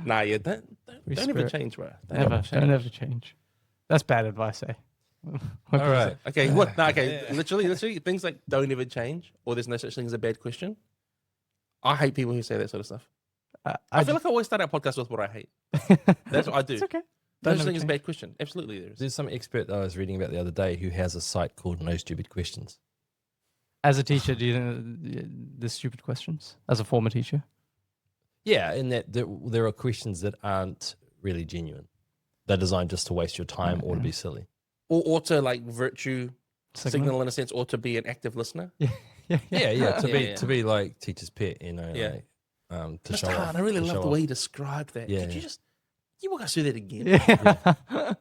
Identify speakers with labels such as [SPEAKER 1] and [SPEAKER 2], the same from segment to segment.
[SPEAKER 1] Nah, yeah, don't ever change, bro.
[SPEAKER 2] Don't ever change. That's bad advice, eh?
[SPEAKER 3] All right.
[SPEAKER 1] Okay, what? No, okay, literally, things like don't ever change, or there's no such thing as a bad question. I hate people who say that sort of stuff. I feel like I always start our podcast with what I hate. That's what I do.
[SPEAKER 2] It's okay.
[SPEAKER 1] No such thing as a bad question. Absolutely, there is.
[SPEAKER 3] There's some expert that I was reading about the other day who has a site called No Stupid Questions.
[SPEAKER 2] As a teacher, do you know the stupid questions? As a former teacher?
[SPEAKER 3] Yeah, in that there are questions that aren't really genuine. They're designed just to waste your time or to be silly.
[SPEAKER 1] Or to like virtue signal in a sense, or to be an active listener.
[SPEAKER 3] Yeah. To be like teacher's pet, you know.
[SPEAKER 1] Yeah.
[SPEAKER 3] Like, to
[SPEAKER 1] Mr.
[SPEAKER 3] show
[SPEAKER 1] Hahn,
[SPEAKER 3] off.
[SPEAKER 1] I really
[SPEAKER 3] to
[SPEAKER 1] love
[SPEAKER 3] show
[SPEAKER 1] the
[SPEAKER 3] off.
[SPEAKER 1] way you described that.
[SPEAKER 3] Yeah,
[SPEAKER 1] Could you
[SPEAKER 3] yeah.
[SPEAKER 1] you walk us through that again?
[SPEAKER 2] Yeah.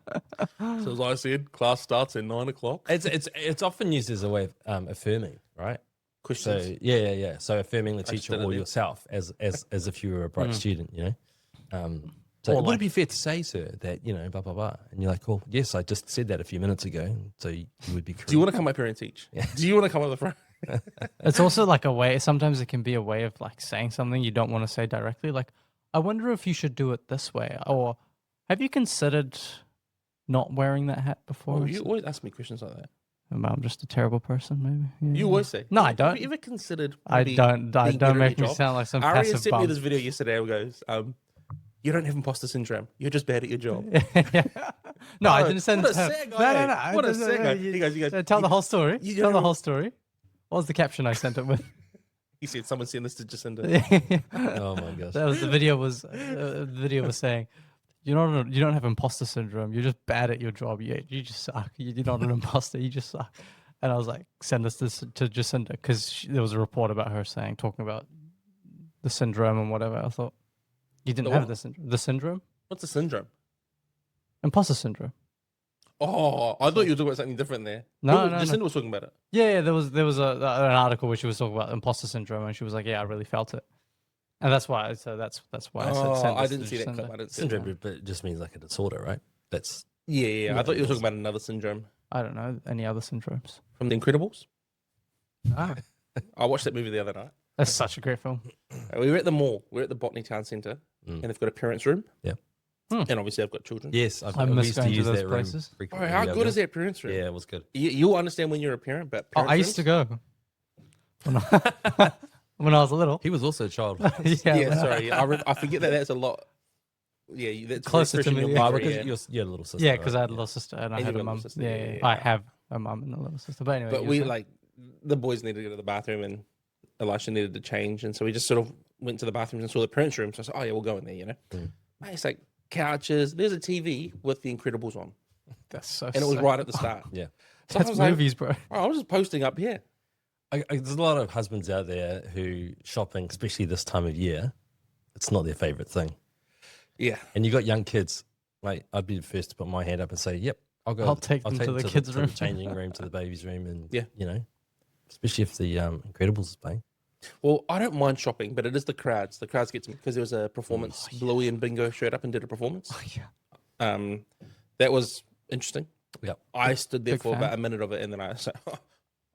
[SPEAKER 1] So as I said, class starts at 9 o'clock.
[SPEAKER 3] It's often used as a way of affirming, right?
[SPEAKER 1] Questions.
[SPEAKER 3] So yeah. So affirming the
[SPEAKER 1] I just
[SPEAKER 3] teacher
[SPEAKER 1] did it
[SPEAKER 3] or
[SPEAKER 1] there.
[SPEAKER 3] yourself as if you were a bright student, you know. So
[SPEAKER 2] Or
[SPEAKER 3] would it
[SPEAKER 2] like-
[SPEAKER 3] be fair to say, sir, that you know, blah blah blah, and you're like, well, yes, I just said that a few minutes ago, so you would be correct.
[SPEAKER 1] Do you want to come up here and teach?
[SPEAKER 3] Yeah.
[SPEAKER 1] Do you want to come up the front?
[SPEAKER 2] It's also like a way, sometimes it can be a way of like saying something you don't want to say directly. Like, I wonder if you should do it this way. Or have you considered not wearing that hat before?
[SPEAKER 1] Oh, you always ask me questions like that.
[SPEAKER 2] I'm just a terrible person, maybe. Yeah.
[SPEAKER 1] You always say.
[SPEAKER 2] No, I
[SPEAKER 1] Have
[SPEAKER 2] don't.
[SPEAKER 1] you ever considered?
[SPEAKER 2] I
[SPEAKER 1] maybe
[SPEAKER 2] don't
[SPEAKER 1] being better at
[SPEAKER 2] make
[SPEAKER 1] your
[SPEAKER 2] me
[SPEAKER 1] job?
[SPEAKER 2] sound like some
[SPEAKER 1] Arian
[SPEAKER 2] passive
[SPEAKER 1] sent me
[SPEAKER 2] bum.
[SPEAKER 1] this video yesterday. It goes, you don't have imposter syndrome. You're just bad at your job.
[SPEAKER 2] No, I didn't send
[SPEAKER 1] what
[SPEAKER 2] it
[SPEAKER 1] a
[SPEAKER 2] to
[SPEAKER 1] sad
[SPEAKER 2] her.
[SPEAKER 1] guy.
[SPEAKER 2] No.
[SPEAKER 1] What a
[SPEAKER 2] no,
[SPEAKER 1] sad guy.
[SPEAKER 2] you-
[SPEAKER 1] He goes,
[SPEAKER 2] tell the whole story.
[SPEAKER 1] you
[SPEAKER 2] Tell the
[SPEAKER 1] don't-
[SPEAKER 2] whole story. What was the caption I sent it with?
[SPEAKER 1] He said, someone sent this to Jacinda.
[SPEAKER 3] Oh my gosh.
[SPEAKER 2] That was the video was saying, you don't have imposter syndrome. You're just bad at your job. You just suck. You're not an imposter. You just suck. And I was like, send this to Jacinda because there was a report about her talking about the syndrome and whatever. I thought you didn't
[SPEAKER 1] The
[SPEAKER 2] have
[SPEAKER 1] what?
[SPEAKER 2] the syndrome. The syndrome,
[SPEAKER 1] What's the syndrome?
[SPEAKER 2] imposter syndrome.
[SPEAKER 1] Oh, I thought you were talking about something different there.
[SPEAKER 2] No,
[SPEAKER 1] Jacinda
[SPEAKER 2] no.
[SPEAKER 1] was talking about it.
[SPEAKER 2] Yeah. There was an article where she was talking about imposter syndrome, and she was like, yeah, I really felt it. And that's why. So that's why I said. Send
[SPEAKER 1] I
[SPEAKER 2] this
[SPEAKER 1] didn't
[SPEAKER 2] to
[SPEAKER 1] see that
[SPEAKER 2] Jacinda.
[SPEAKER 1] clip. I didn't see it.
[SPEAKER 3] Syndrome, but it just means like a disorder, right? That's
[SPEAKER 1] Yeah. I thought you were talking about another syndrome
[SPEAKER 2] I don't know any other syndromes.
[SPEAKER 1] from The Incredibles. I watched that movie the other night.
[SPEAKER 2] That's such a great film.
[SPEAKER 1] We were at the mall. We're at the Botany Town Centre, and they've got a parents' room.
[SPEAKER 3] Yeah.
[SPEAKER 1] And obviously, I've got children.
[SPEAKER 3] yes.
[SPEAKER 2] I miss
[SPEAKER 3] used
[SPEAKER 2] going
[SPEAKER 3] to
[SPEAKER 2] to
[SPEAKER 3] use
[SPEAKER 2] those
[SPEAKER 3] that room
[SPEAKER 2] places.
[SPEAKER 3] frequently.
[SPEAKER 1] Oh, how
[SPEAKER 3] Yeah,
[SPEAKER 1] good is that parents' room?
[SPEAKER 3] Yeah, it was good.
[SPEAKER 1] You'll understand when you're a parent, but
[SPEAKER 2] Oh,
[SPEAKER 1] parents'
[SPEAKER 2] I used to
[SPEAKER 1] rooms-
[SPEAKER 2] go when I was little.
[SPEAKER 3] He was also a child.
[SPEAKER 1] Yeah, sorry. I forget that that's a lot. Yeah, that's
[SPEAKER 2] Closer
[SPEAKER 1] fresh
[SPEAKER 2] to
[SPEAKER 1] in
[SPEAKER 2] me,
[SPEAKER 1] your
[SPEAKER 2] yeah.
[SPEAKER 3] Oh,
[SPEAKER 1] memory,
[SPEAKER 3] because you're a little sister.
[SPEAKER 2] Yeah, because I
[SPEAKER 3] right?
[SPEAKER 2] had a little sister and I
[SPEAKER 1] And
[SPEAKER 2] had
[SPEAKER 1] you've
[SPEAKER 2] a
[SPEAKER 1] got a
[SPEAKER 2] mum.
[SPEAKER 1] little sister,
[SPEAKER 2] Yeah,
[SPEAKER 1] yeah.
[SPEAKER 2] I have a mum and a little sister. But anyway,
[SPEAKER 1] But
[SPEAKER 2] you
[SPEAKER 1] we
[SPEAKER 2] were saying.
[SPEAKER 1] like the boys needed to go to the bathroom, and Elisha needed to change, and so we just sort of went to the bathroom and saw the parents' room. So I said, "Oh yeah, we'll go in there," you know. Mate, it's like couches. There's a TV with The Incredibles on,
[SPEAKER 2] That's so
[SPEAKER 1] and it was
[SPEAKER 2] sick.
[SPEAKER 1] right at the start.
[SPEAKER 3] Yeah.
[SPEAKER 1] So
[SPEAKER 2] That's
[SPEAKER 1] I was like,
[SPEAKER 2] movies, bro.
[SPEAKER 1] "Oh, I was just posting up here.
[SPEAKER 3] There's a lot of husbands out there who shopping, especially this time of year, it's not their favorite thing.
[SPEAKER 1] Yeah,
[SPEAKER 3] And you got young kids, like I'd be the first to put my hand up and say, "Yep, I'll go.
[SPEAKER 2] I'll take them to the kids'
[SPEAKER 3] to
[SPEAKER 2] room."
[SPEAKER 3] the changing room, to the baby's room, and
[SPEAKER 1] Yeah.
[SPEAKER 3] you know, especially if the Incredibles is playing."
[SPEAKER 1] Well, I don't mind shopping, but it is the crowds. The crowds get to me because there was a performance. Bluey and Bingo showed up and did a performance.
[SPEAKER 2] Yeah.
[SPEAKER 1] That was interesting.
[SPEAKER 3] Yeah.
[SPEAKER 1] I stood there
[SPEAKER 2] Big
[SPEAKER 1] for
[SPEAKER 2] fan.
[SPEAKER 1] about a minute of it, and then I said,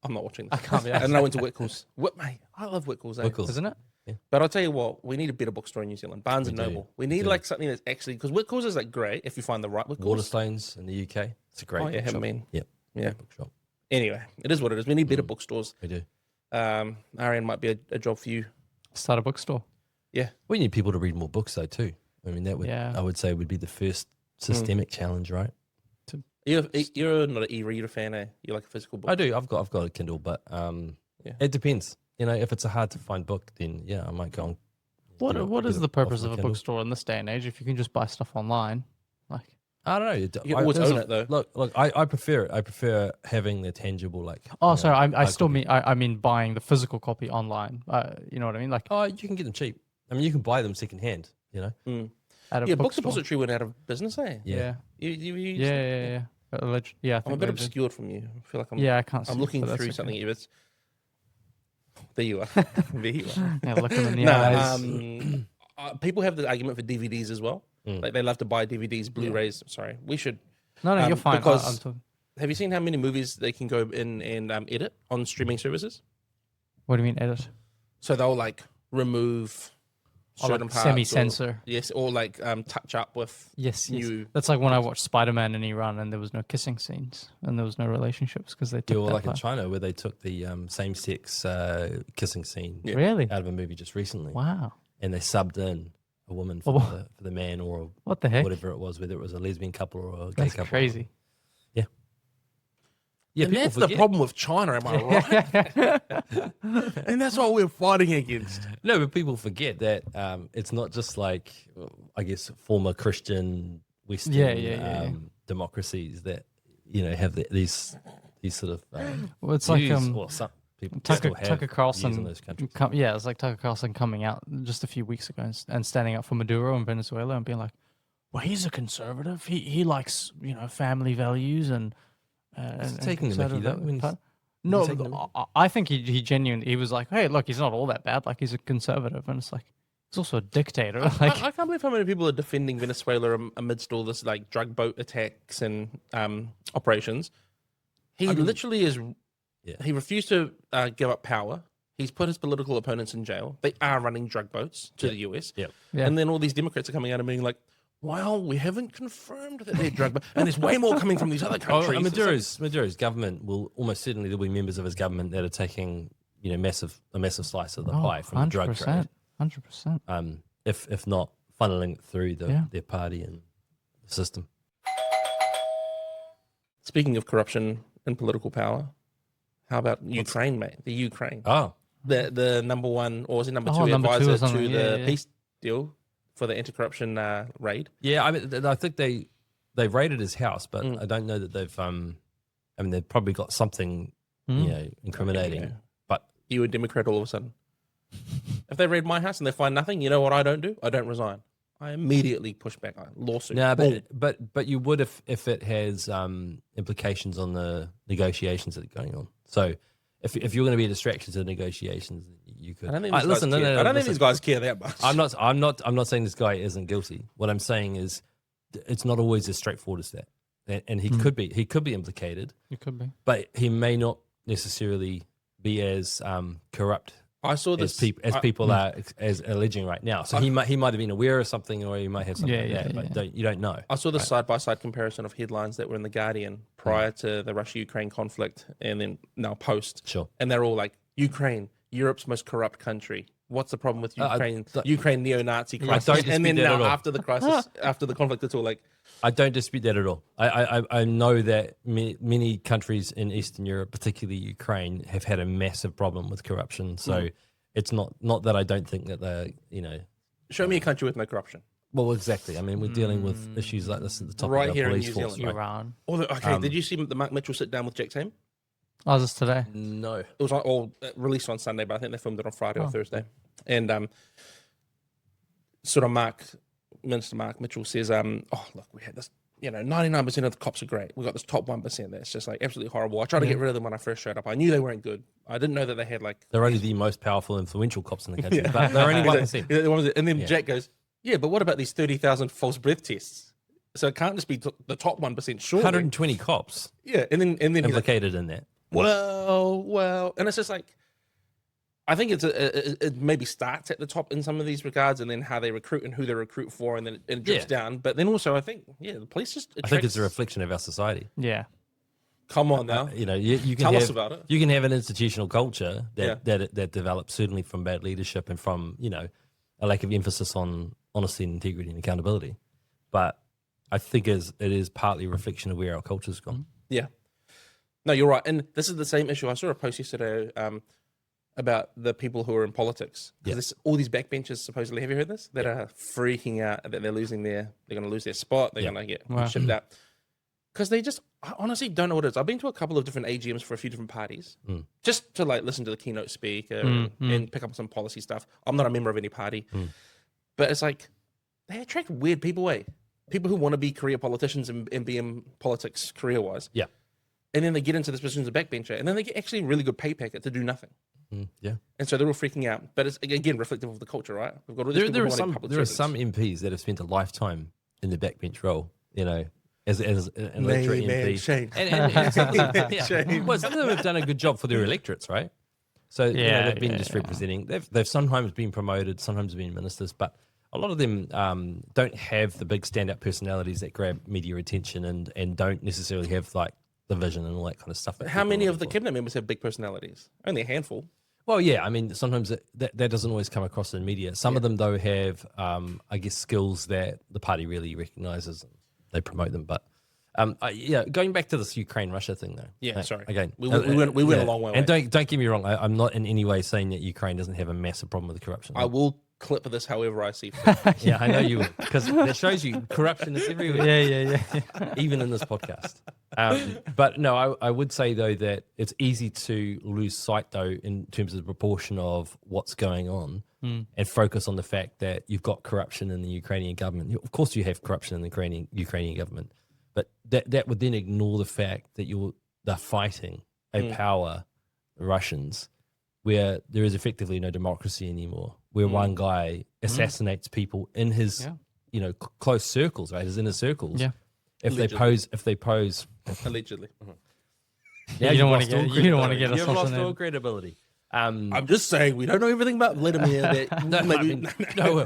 [SPEAKER 1] "I'm not watching this."
[SPEAKER 2] I can't be
[SPEAKER 1] And then I went to Whitcoulls. Mate, I love Whitcoulls. Eh?
[SPEAKER 3] Whitcoulls.
[SPEAKER 2] Isn't it?
[SPEAKER 1] But I'll tell you what, we need a better bookstore in New Zealand. Barnes and
[SPEAKER 3] do.
[SPEAKER 1] Noble. We need like something that's actually because Whitcoulls is like great if you find the right Whitcoulls.
[SPEAKER 3] Waterstones in the UK. It's a great
[SPEAKER 1] Oh yeah, haven't
[SPEAKER 3] bookshop.
[SPEAKER 1] been.
[SPEAKER 3] Yep.
[SPEAKER 1] Yeah.
[SPEAKER 3] Bookshop.
[SPEAKER 1] Anyway, it is what it is. We need better bookstores.
[SPEAKER 3] We do.
[SPEAKER 1] Arian might be a job for you.
[SPEAKER 2] Start a bookstore.
[SPEAKER 1] Yeah.
[SPEAKER 3] We need people to read more books though too. I mean, that would
[SPEAKER 2] Yeah.
[SPEAKER 3] I would say would be the first systemic challenge, right?
[SPEAKER 1] You're not an e-reader fan, eh? You like a physical book.
[SPEAKER 3] I do. I've got a Kindle, but
[SPEAKER 1] Yeah.
[SPEAKER 3] it depends. You know, if it's a hard to find book, then yeah, I might go on.
[SPEAKER 2] What is
[SPEAKER 3] get
[SPEAKER 2] the
[SPEAKER 3] it
[SPEAKER 2] purpose
[SPEAKER 3] off
[SPEAKER 2] of
[SPEAKER 3] my
[SPEAKER 2] a
[SPEAKER 3] Kindle.
[SPEAKER 2] bookstore in this day and age if you can just buy stuff online? Like,
[SPEAKER 3] I don't know.
[SPEAKER 1] You can always
[SPEAKER 3] there's
[SPEAKER 1] own it, though.
[SPEAKER 3] Look, I prefer it. I prefer having the tangible, like.
[SPEAKER 2] oh,
[SPEAKER 3] you
[SPEAKER 2] sorry,
[SPEAKER 3] know,
[SPEAKER 2] I
[SPEAKER 3] hard
[SPEAKER 2] still
[SPEAKER 3] copy.
[SPEAKER 2] mean I mean buying the physical copy online. You know what I mean? Like
[SPEAKER 3] Oh, you can get them cheap. I mean, you can buy them secondhand. You know.
[SPEAKER 2] at a
[SPEAKER 1] Yeah, Book
[SPEAKER 2] bookstore.
[SPEAKER 1] Depository went out of business, eh?
[SPEAKER 2] Yeah,
[SPEAKER 1] You
[SPEAKER 2] yeah. Yeah, I
[SPEAKER 1] I'm a
[SPEAKER 2] think
[SPEAKER 1] bit
[SPEAKER 2] they did.
[SPEAKER 1] obscured from you. I feel like I'm.
[SPEAKER 2] Yeah, I can't. See
[SPEAKER 1] I'm
[SPEAKER 2] it,
[SPEAKER 1] looking
[SPEAKER 2] but that's
[SPEAKER 1] through
[SPEAKER 2] okay.
[SPEAKER 1] something. It's there you are. There you are.
[SPEAKER 2] Yeah, look them in the
[SPEAKER 1] No,
[SPEAKER 2] eyes.
[SPEAKER 1] people have the argument for DVDs as well. Like they love to buy DVDs, Blu-rays. Sorry, we should.
[SPEAKER 2] No, you're fine.
[SPEAKER 1] because-
[SPEAKER 2] I'm talking.
[SPEAKER 1] Have you seen how many movies they can go in and edit on streaming services?
[SPEAKER 2] What do you mean edit?
[SPEAKER 1] So they'll like remove certain
[SPEAKER 2] like
[SPEAKER 1] parts,
[SPEAKER 2] semi-censor.
[SPEAKER 1] yes, or like touch up with
[SPEAKER 2] Yes.
[SPEAKER 1] new.
[SPEAKER 2] That's like when I watched Spider-Man in Iran, and there was no kissing scenes, and there was no relationships because they
[SPEAKER 3] Yeah,
[SPEAKER 2] took
[SPEAKER 3] or
[SPEAKER 2] that
[SPEAKER 3] like in
[SPEAKER 2] part.
[SPEAKER 3] China where they took the same-sex kissing scene
[SPEAKER 1] Yeah.
[SPEAKER 2] Really?
[SPEAKER 3] out of a movie just recently,
[SPEAKER 2] Wow.
[SPEAKER 3] and they subbed in a woman
[SPEAKER 2] Oh,
[SPEAKER 3] for the man or
[SPEAKER 2] what the heck?
[SPEAKER 3] whatever it was, whether it was a lesbian couple or a gay
[SPEAKER 2] That's
[SPEAKER 3] couple.
[SPEAKER 2] crazy.
[SPEAKER 3] Yeah,
[SPEAKER 1] And
[SPEAKER 3] people
[SPEAKER 1] that's the
[SPEAKER 3] forget.
[SPEAKER 1] problem with China, am I right? And that's what we're fighting against.
[SPEAKER 3] No, but people forget that it's not just like, I guess, former Christian Western
[SPEAKER 2] Yeah.
[SPEAKER 3] democracies that have these sort of
[SPEAKER 2] Well, it's like
[SPEAKER 3] views, or some people
[SPEAKER 2] Tucker
[SPEAKER 3] still have
[SPEAKER 2] Tucker
[SPEAKER 3] views in
[SPEAKER 2] Carlson.
[SPEAKER 3] those countries.
[SPEAKER 2] Yeah, it's like Tucker Carlson coming out just a few weeks ago and standing up for Maduro in Venezuela and being like, "Well, he's a conservative. He likes family values and."
[SPEAKER 3] Taking the mickey, though. I mean,
[SPEAKER 2] no,
[SPEAKER 3] taking the mickey?
[SPEAKER 2] I think he genuinely he was like, hey, look, he's not all that bad. Like he's a conservative, and it's like he's also a dictator. Like
[SPEAKER 1] I can't believe how many people are defending Venezuela amidst all this like drug boat attacks and operations. He literally is.
[SPEAKER 3] Yeah.
[SPEAKER 1] He refused to give up power. He's put his political opponents in jail. They are running drug boats to the US.
[SPEAKER 3] Yeah.
[SPEAKER 2] Yeah.
[SPEAKER 1] And then all these Democrats are coming out and being like, well, we haven't confirmed that they're drug boats. And there's way more coming from these other countries.
[SPEAKER 3] Maduro's government will almost certainly there'll be members of his government that are taking a massive slice of the pie from the drug trade.
[SPEAKER 2] 100%.
[SPEAKER 3] If not funneling it through
[SPEAKER 2] Yeah.
[SPEAKER 3] their party and the system.
[SPEAKER 1] Speaking of corruption and political power, how about Ukraine, mate? The Ukraine.
[SPEAKER 3] Oh,
[SPEAKER 1] The number one, or was it number two
[SPEAKER 2] number two or
[SPEAKER 1] advisor to
[SPEAKER 2] something,
[SPEAKER 1] the
[SPEAKER 2] yeah.
[SPEAKER 1] peace deal for the anti-corruption raid.
[SPEAKER 3] yeah. I mean, I think they raided his house, but I don't know that they've. I mean, they've probably got something incriminating.
[SPEAKER 1] Yeah.
[SPEAKER 3] But
[SPEAKER 1] You a Democrat all of a sudden. If they raid my house and they find nothing, you know what I don't do? I don't resign. I immediately push back. Lawsuit.
[SPEAKER 3] no,
[SPEAKER 1] Boom.
[SPEAKER 3] but you would if it has implications on the negotiations that are going on. So if you're going to be a distraction to the negotiations, you could.
[SPEAKER 1] I don't think these guys care. I don't think these guys care that much.
[SPEAKER 3] I'm not saying this guy isn't guilty. What I'm saying is, it's not always as straightforward as that, and he could be implicated,
[SPEAKER 2] It could be.
[SPEAKER 3] but he may not necessarily be as corrupt
[SPEAKER 1] I saw
[SPEAKER 3] as,
[SPEAKER 1] this.
[SPEAKER 3] people are as alleging right now. So he might have been aware of something, or he might have something
[SPEAKER 2] Yeah,
[SPEAKER 3] like that. But you don't know.
[SPEAKER 1] I saw the side-by-side comparison of headlines that were in The Guardian prior to the Russia-Ukraine conflict and then now post.
[SPEAKER 3] Sure.
[SPEAKER 1] And they're all like, Ukraine, Europe's most corrupt country. What's the problem with Ukraine? Ukraine neo-Nazi crisis.
[SPEAKER 3] don't
[SPEAKER 1] And then
[SPEAKER 3] dispute that
[SPEAKER 1] now
[SPEAKER 3] at all.
[SPEAKER 1] after the crisis, after the conflict, it's all like,
[SPEAKER 3] I don't dispute that at all. I know that many countries in Eastern Europe, particularly Ukraine, have had a massive problem with corruption. So it's not that I don't think that they're,
[SPEAKER 1] show me a country with no corruption.
[SPEAKER 3] well, exactly. I mean, we're dealing with issues like this at the top
[SPEAKER 1] Right
[SPEAKER 3] of
[SPEAKER 1] here
[SPEAKER 3] our
[SPEAKER 1] in
[SPEAKER 3] police
[SPEAKER 1] New
[SPEAKER 3] force.
[SPEAKER 1] Zealand.
[SPEAKER 3] Right?
[SPEAKER 2] Iran.
[SPEAKER 1] Okay, did you see the Mark Mitchell sit down with Jack Sam?
[SPEAKER 2] Oh, this today.
[SPEAKER 3] No.
[SPEAKER 1] It was all released on Sunday, but I think they filmed it on Friday or Thursday. And sort of Minister Mark Mitchell says, oh, look, we had this, 99% of the cops are great. We got this top 1% that's just like absolutely horrible. I tried to get rid of them when I first showed up. I knew they weren't good. I didn't know that they had like...
[SPEAKER 3] They're only the most powerful, influential cops in the country, but they're only 1%.
[SPEAKER 1] And then Jack goes, yeah, but what about these 30,000 false breath tests? So it can't just be the top 1%, surely.
[SPEAKER 3] 120 cops
[SPEAKER 1] Yeah, and then he's like,
[SPEAKER 3] implicated in that.
[SPEAKER 1] well, and it's just like, I think it maybe starts at the top in some of these regards, and then how they recruit and who they recruit for, and then it drips down. But then also, I think, the police just.
[SPEAKER 3] I think it's a reflection of our society.
[SPEAKER 2] Yeah.
[SPEAKER 1] Come on now,
[SPEAKER 3] You can
[SPEAKER 1] Tell
[SPEAKER 3] have,
[SPEAKER 1] us about it.
[SPEAKER 3] You can have an institutional culture that develops certainly from bad leadership and from a lack of emphasis on honesty and integrity and accountability. But I think it is partly a reflection of where our culture's gone.
[SPEAKER 1] Yeah. No, you're right, and this is the same issue. I saw a post yesterday about the people who are in politics. There's all these backbenchers, supposedly. Have you heard this? That are freaking out that they're going to lose their spot. They're going to get shipped out. Because I honestly don't know what it is. I've been to a couple of different AGMs for a few different parties, just to like listen to the keynote speaker and pick up some policy stuff. I'm not a member of any party, but it's like they attract weird people, people who want to be career politicians and be in politics career-wise.
[SPEAKER 3] Yeah.
[SPEAKER 1] And then they get into this position as a backbencher, and then they get actually a really good pay packet to do nothing.
[SPEAKER 3] Yeah.
[SPEAKER 1] And so they're all freaking out. But it's, again, reflective of the culture, right? We've got all these
[SPEAKER 3] There
[SPEAKER 1] people who
[SPEAKER 3] are
[SPEAKER 1] want public
[SPEAKER 3] there are
[SPEAKER 1] service.
[SPEAKER 3] some MPs that have spent a lifetime in the backbench role, as an electorate MP.
[SPEAKER 1] Shame.
[SPEAKER 3] And
[SPEAKER 1] Shame.
[SPEAKER 3] well, some of them have done a good job for their electorates, right? So they've been just representing. They've sometimes been promoted, sometimes been ministers, but a lot of them don't have the big standout personalities that grab media attention and don't necessarily have like the vision and all that kind of stuff.
[SPEAKER 1] But how many of the cabinet members have big personalities? Only a handful.
[SPEAKER 3] Well, yeah, I mean, sometimes that doesn't always come across in media. Some of them, though, have, I guess, skills that the party really recognises and they promote them. But, going back to this Ukraine-Russia thing, though.
[SPEAKER 1] Yeah, sorry.
[SPEAKER 3] Again,
[SPEAKER 1] we went a long way.
[SPEAKER 3] And don't get me wrong, I'm not in any way saying that Ukraine doesn't have a massive problem with corruption.
[SPEAKER 1] I will clip this however I see fit.
[SPEAKER 3] Yeah, I know you will, because that shows you corruption is everywhere.
[SPEAKER 2] Yeah.
[SPEAKER 3] Even in this podcast. But no, I would say, though, that it's easy to lose sight, though, in terms of the proportion of what's going on and focus on the fact that you've got corruption in the Ukrainian government. Of course you have corruption in the Ukrainian government, but that would then ignore the fact that they're fighting a power, the Russians, where there is effectively no democracy anymore, where one guy assassinates people in his, close circles, right? His inner circles.
[SPEAKER 2] Yeah.
[SPEAKER 3] If they pose
[SPEAKER 1] Allegedly.
[SPEAKER 3] now
[SPEAKER 2] You don't want to get
[SPEAKER 3] You've lost all
[SPEAKER 2] assassinated.
[SPEAKER 3] credibility.
[SPEAKER 1] I'm just saying we don't know everything about Vladimir.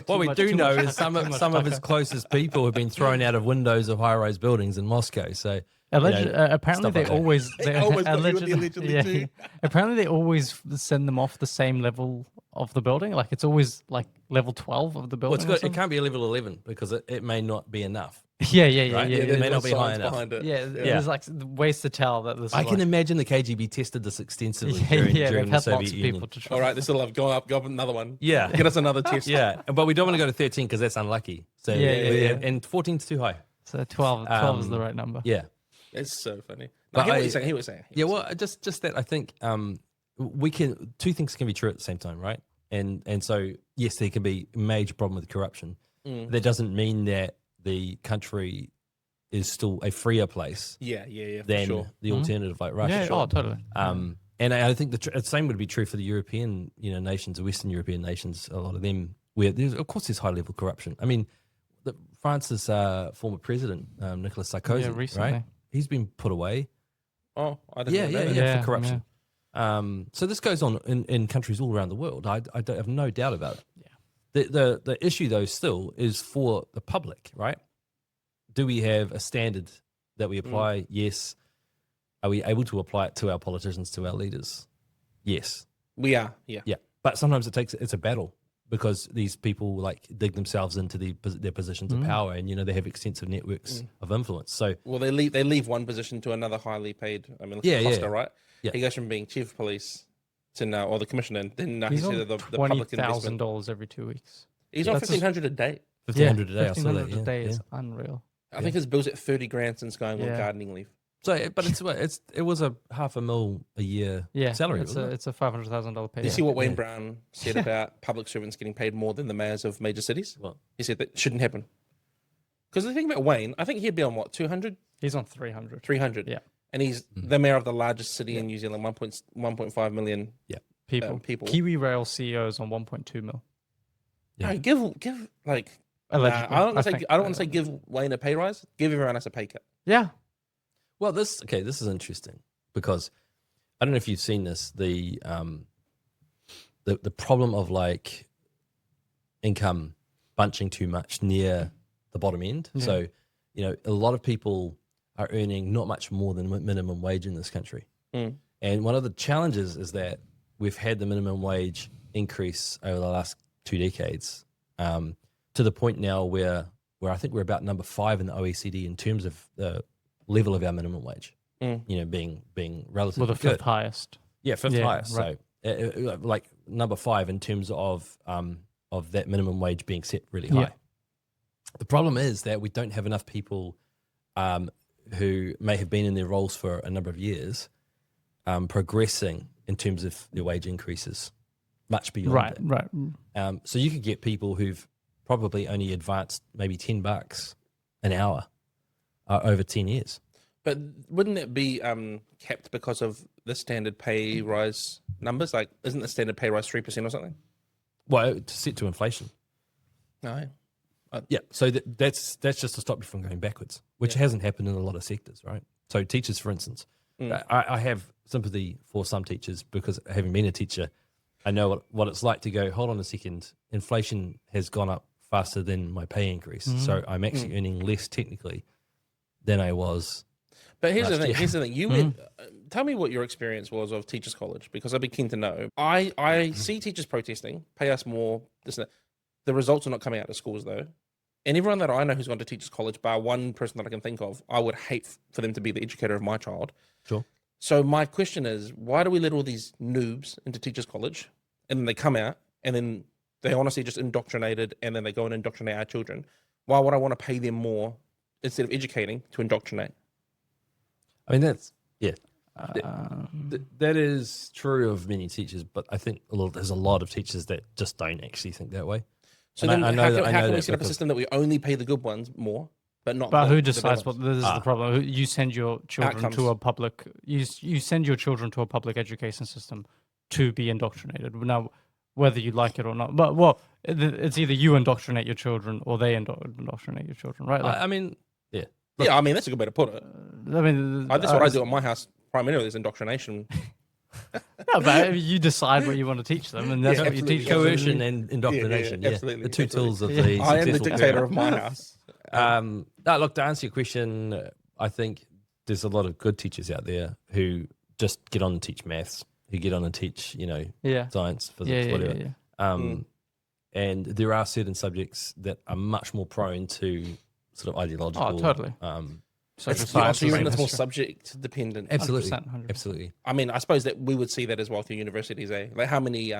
[SPEAKER 3] What we do know is some
[SPEAKER 2] much
[SPEAKER 3] of his closest people have been thrown out of windows of high-rise buildings in Moscow. So
[SPEAKER 2] apparently they
[SPEAKER 3] stuff like
[SPEAKER 2] always
[SPEAKER 1] allegedly too.
[SPEAKER 2] apparently they always send them off the same level of the building. Like it's always like level 12 of the
[SPEAKER 3] well,
[SPEAKER 2] building.
[SPEAKER 3] it can't be a level 11 because it may not be enough.
[SPEAKER 2] Yeah.
[SPEAKER 3] Right? It may not be high enough.
[SPEAKER 1] Behind it.
[SPEAKER 2] Yeah, there's like ways to tell that this.
[SPEAKER 3] I
[SPEAKER 2] is
[SPEAKER 3] can
[SPEAKER 2] like,
[SPEAKER 3] imagine the KGB tested this extensively
[SPEAKER 2] they've
[SPEAKER 3] during the
[SPEAKER 2] had
[SPEAKER 3] Soviet
[SPEAKER 2] lots of
[SPEAKER 3] Union.
[SPEAKER 2] people to try.
[SPEAKER 1] All right, this will have go up another one.
[SPEAKER 3] Yeah.
[SPEAKER 1] Get us another test.
[SPEAKER 3] Yeah, but we don't want to go to 13 because that's unlucky. So
[SPEAKER 2] Yeah.
[SPEAKER 3] And 14's too high.
[SPEAKER 2] So 12 is the right number.
[SPEAKER 3] Yeah.
[SPEAKER 1] It's so funny.
[SPEAKER 3] But
[SPEAKER 1] I hear what you're saying. He was saying.
[SPEAKER 3] Yeah, well, just that I think two things can be true at the same time, right? And so yes, there can be a major problem with corruption. That doesn't mean that the country is still a freer place
[SPEAKER 1] Yeah,
[SPEAKER 3] than
[SPEAKER 1] for sure.
[SPEAKER 3] the alternative like Russia.
[SPEAKER 2] Yeah, oh, totally.
[SPEAKER 3] And I think the same would be true for the European, nations, the Western European nations. A lot of them, where there's high level corruption. I mean, France's former president Nicolas Sarkozy,
[SPEAKER 2] recently.
[SPEAKER 3] right? He's been put away.
[SPEAKER 1] Oh, I didn't know that.
[SPEAKER 3] Yeah, for corruption. So this goes on in countries all around the world. I have no doubt about it. Yeah. The issue though still is for the public, right? Do we have a standard that we apply? Yes. Are we able to apply it to our politicians, to our leaders? Yes.
[SPEAKER 1] We are. Yeah.
[SPEAKER 3] Yeah. But sometimes it's a battle because these people like dig themselves into their positions of power, and they have extensive networks of influence. So
[SPEAKER 1] Well, they leave one position to another highly paid. I mean, look at Costa, right?
[SPEAKER 3] Yeah.
[SPEAKER 1] He goes from being chief of police to now, or the commissioner, and then now
[SPEAKER 2] He's
[SPEAKER 1] he's
[SPEAKER 2] on
[SPEAKER 1] head of the public investment.
[SPEAKER 2] $20,000 every 2 weeks.
[SPEAKER 1] He's on
[SPEAKER 2] That's
[SPEAKER 1] $1,500 a day.
[SPEAKER 3] 1,500 a day. I saw that.
[SPEAKER 2] $1,500 a day
[SPEAKER 3] Yeah.
[SPEAKER 2] is unreal.
[SPEAKER 1] I think his bill's at $30,000 since going on
[SPEAKER 2] Yeah.
[SPEAKER 1] gardening leave.
[SPEAKER 3] So, but it was a $500,000 a year salary.
[SPEAKER 2] It's a $500,000 pay.
[SPEAKER 1] You see what Wayne Brown said about public servants getting paid more than the mayors of major cities?
[SPEAKER 3] Well,
[SPEAKER 1] He said that shouldn't happen. Because the thing about Wayne, I think he'd be on what, 200,
[SPEAKER 2] He's on 300.
[SPEAKER 1] 300.
[SPEAKER 2] Yeah.
[SPEAKER 1] And he's the mayor of the largest city in New Zealand, 1.5 million
[SPEAKER 2] People.
[SPEAKER 1] people.
[SPEAKER 2] Kiwi Rail CEO is on 1.2 mil.
[SPEAKER 3] Yeah.
[SPEAKER 1] No, give like.
[SPEAKER 2] Allegedly.
[SPEAKER 1] I don't want to say give Wayne a pay rise. Give everyone else a pay cut.
[SPEAKER 2] Yeah.
[SPEAKER 3] well, this is interesting because I don't know if you've seen this. The problem of like income bunching too much near the bottom end.
[SPEAKER 2] Yeah.
[SPEAKER 3] So, a lot of people are earning not much more than minimum wage in this country. And one of the challenges is that we've had the minimum wage increase over the last 2 decades to the point now where I think we're about number 5 in the OECD in terms of the level of our minimum wage. Being relatively
[SPEAKER 2] Well, the
[SPEAKER 3] good.
[SPEAKER 2] 5th highest.
[SPEAKER 3] Yeah, fifth highest.
[SPEAKER 2] right.
[SPEAKER 3] So, like number 5 in terms of that minimum wage being set really high.
[SPEAKER 2] Yeah.
[SPEAKER 3] The problem is that we don't have enough people who may have been in their roles for a number of years progressing in terms of their wage increases much beyond
[SPEAKER 2] Right.
[SPEAKER 3] so you could get people who've probably only advanced maybe $10 an hour over 10 years.
[SPEAKER 1] But wouldn't it be capped because of the standard pay rise numbers? Like, isn't the standard pay rise 3% or something?
[SPEAKER 3] Well, to set to inflation.
[SPEAKER 1] No.
[SPEAKER 3] Yeah, so that's just to stop you from going backwards, which hasn't happened in a lot of sectors, right? So teachers, for instance, I have sympathy for some teachers because having been a teacher, I know what it's like to go, hold on a second, inflation has gone up faster than my pay increase. So I'm actually earning less technically than I was.
[SPEAKER 1] But here's the
[SPEAKER 3] last
[SPEAKER 1] thing.
[SPEAKER 3] year.
[SPEAKER 1] Here's the thing. You went, tell me what your experience was of Teachers College, because I'd be keen to know. I see teachers protesting, pay us more. This and that. The results are not coming out of schools though, and everyone that I know who's gone to Teachers College, bar one person that I can think of, I would hate for them to be the educator of my child.
[SPEAKER 3] Sure.
[SPEAKER 1] So my question is, why do we let all these noobs into Teachers College, and then they come out, and then they honestly just indoctrinated, and then they go and indoctrinate our children? Why would I want to pay them more instead of educating to indoctrinate?
[SPEAKER 3] I mean, that's, that is true of many teachers, but I think there's a lot of teachers that just don't actually think that way.
[SPEAKER 1] So
[SPEAKER 3] And
[SPEAKER 1] then
[SPEAKER 3] I
[SPEAKER 1] how can we
[SPEAKER 3] that
[SPEAKER 1] set up a
[SPEAKER 3] because-
[SPEAKER 1] system that we only pay the good ones more, but not
[SPEAKER 2] But
[SPEAKER 1] the,
[SPEAKER 2] who
[SPEAKER 1] the bad
[SPEAKER 2] decides
[SPEAKER 1] ones?
[SPEAKER 2] what this is the problem? You send your children
[SPEAKER 1] Outcomes.
[SPEAKER 2] to a public. You send your children to a public education system to be indoctrinated. Now, whether you like it or not, but it's either you indoctrinate your children or they indoctrinate your children, right? Like,
[SPEAKER 3] I mean,
[SPEAKER 1] Yeah, I mean, that's a good way to put it.
[SPEAKER 2] I mean,
[SPEAKER 1] That's what I do at my house primarily, is indoctrination.
[SPEAKER 2] No, but you decide what you want to teach them, and that's
[SPEAKER 1] Yeah,
[SPEAKER 2] what you
[SPEAKER 1] absolutely.
[SPEAKER 2] teach them.
[SPEAKER 3] coercion and indoctrination. Yeah,
[SPEAKER 1] absolutely,
[SPEAKER 3] the two
[SPEAKER 1] absolutely.
[SPEAKER 3] tools of
[SPEAKER 2] Yeah.
[SPEAKER 3] the
[SPEAKER 1] I am the
[SPEAKER 3] successful
[SPEAKER 1] dictator
[SPEAKER 3] parent.
[SPEAKER 1] of my house.
[SPEAKER 3] No, look, to answer your question, I think there's a lot of good teachers out there who just get on and teach maths, who get on and teach,
[SPEAKER 2] Yeah,
[SPEAKER 3] science, physics,
[SPEAKER 2] yeah,
[SPEAKER 3] whatever.
[SPEAKER 2] yeah.
[SPEAKER 3] And there are certain subjects that are much more prone to sort of ideological.
[SPEAKER 2] Oh, totally. Social
[SPEAKER 1] It's,
[SPEAKER 2] science.
[SPEAKER 1] so you reckon it's more
[SPEAKER 2] history.
[SPEAKER 1] subject dependent?
[SPEAKER 3] Absolutely,
[SPEAKER 2] 100%.
[SPEAKER 3] absolutely.
[SPEAKER 1] I mean, I suppose that we would see that as well through universities, eh? Like how many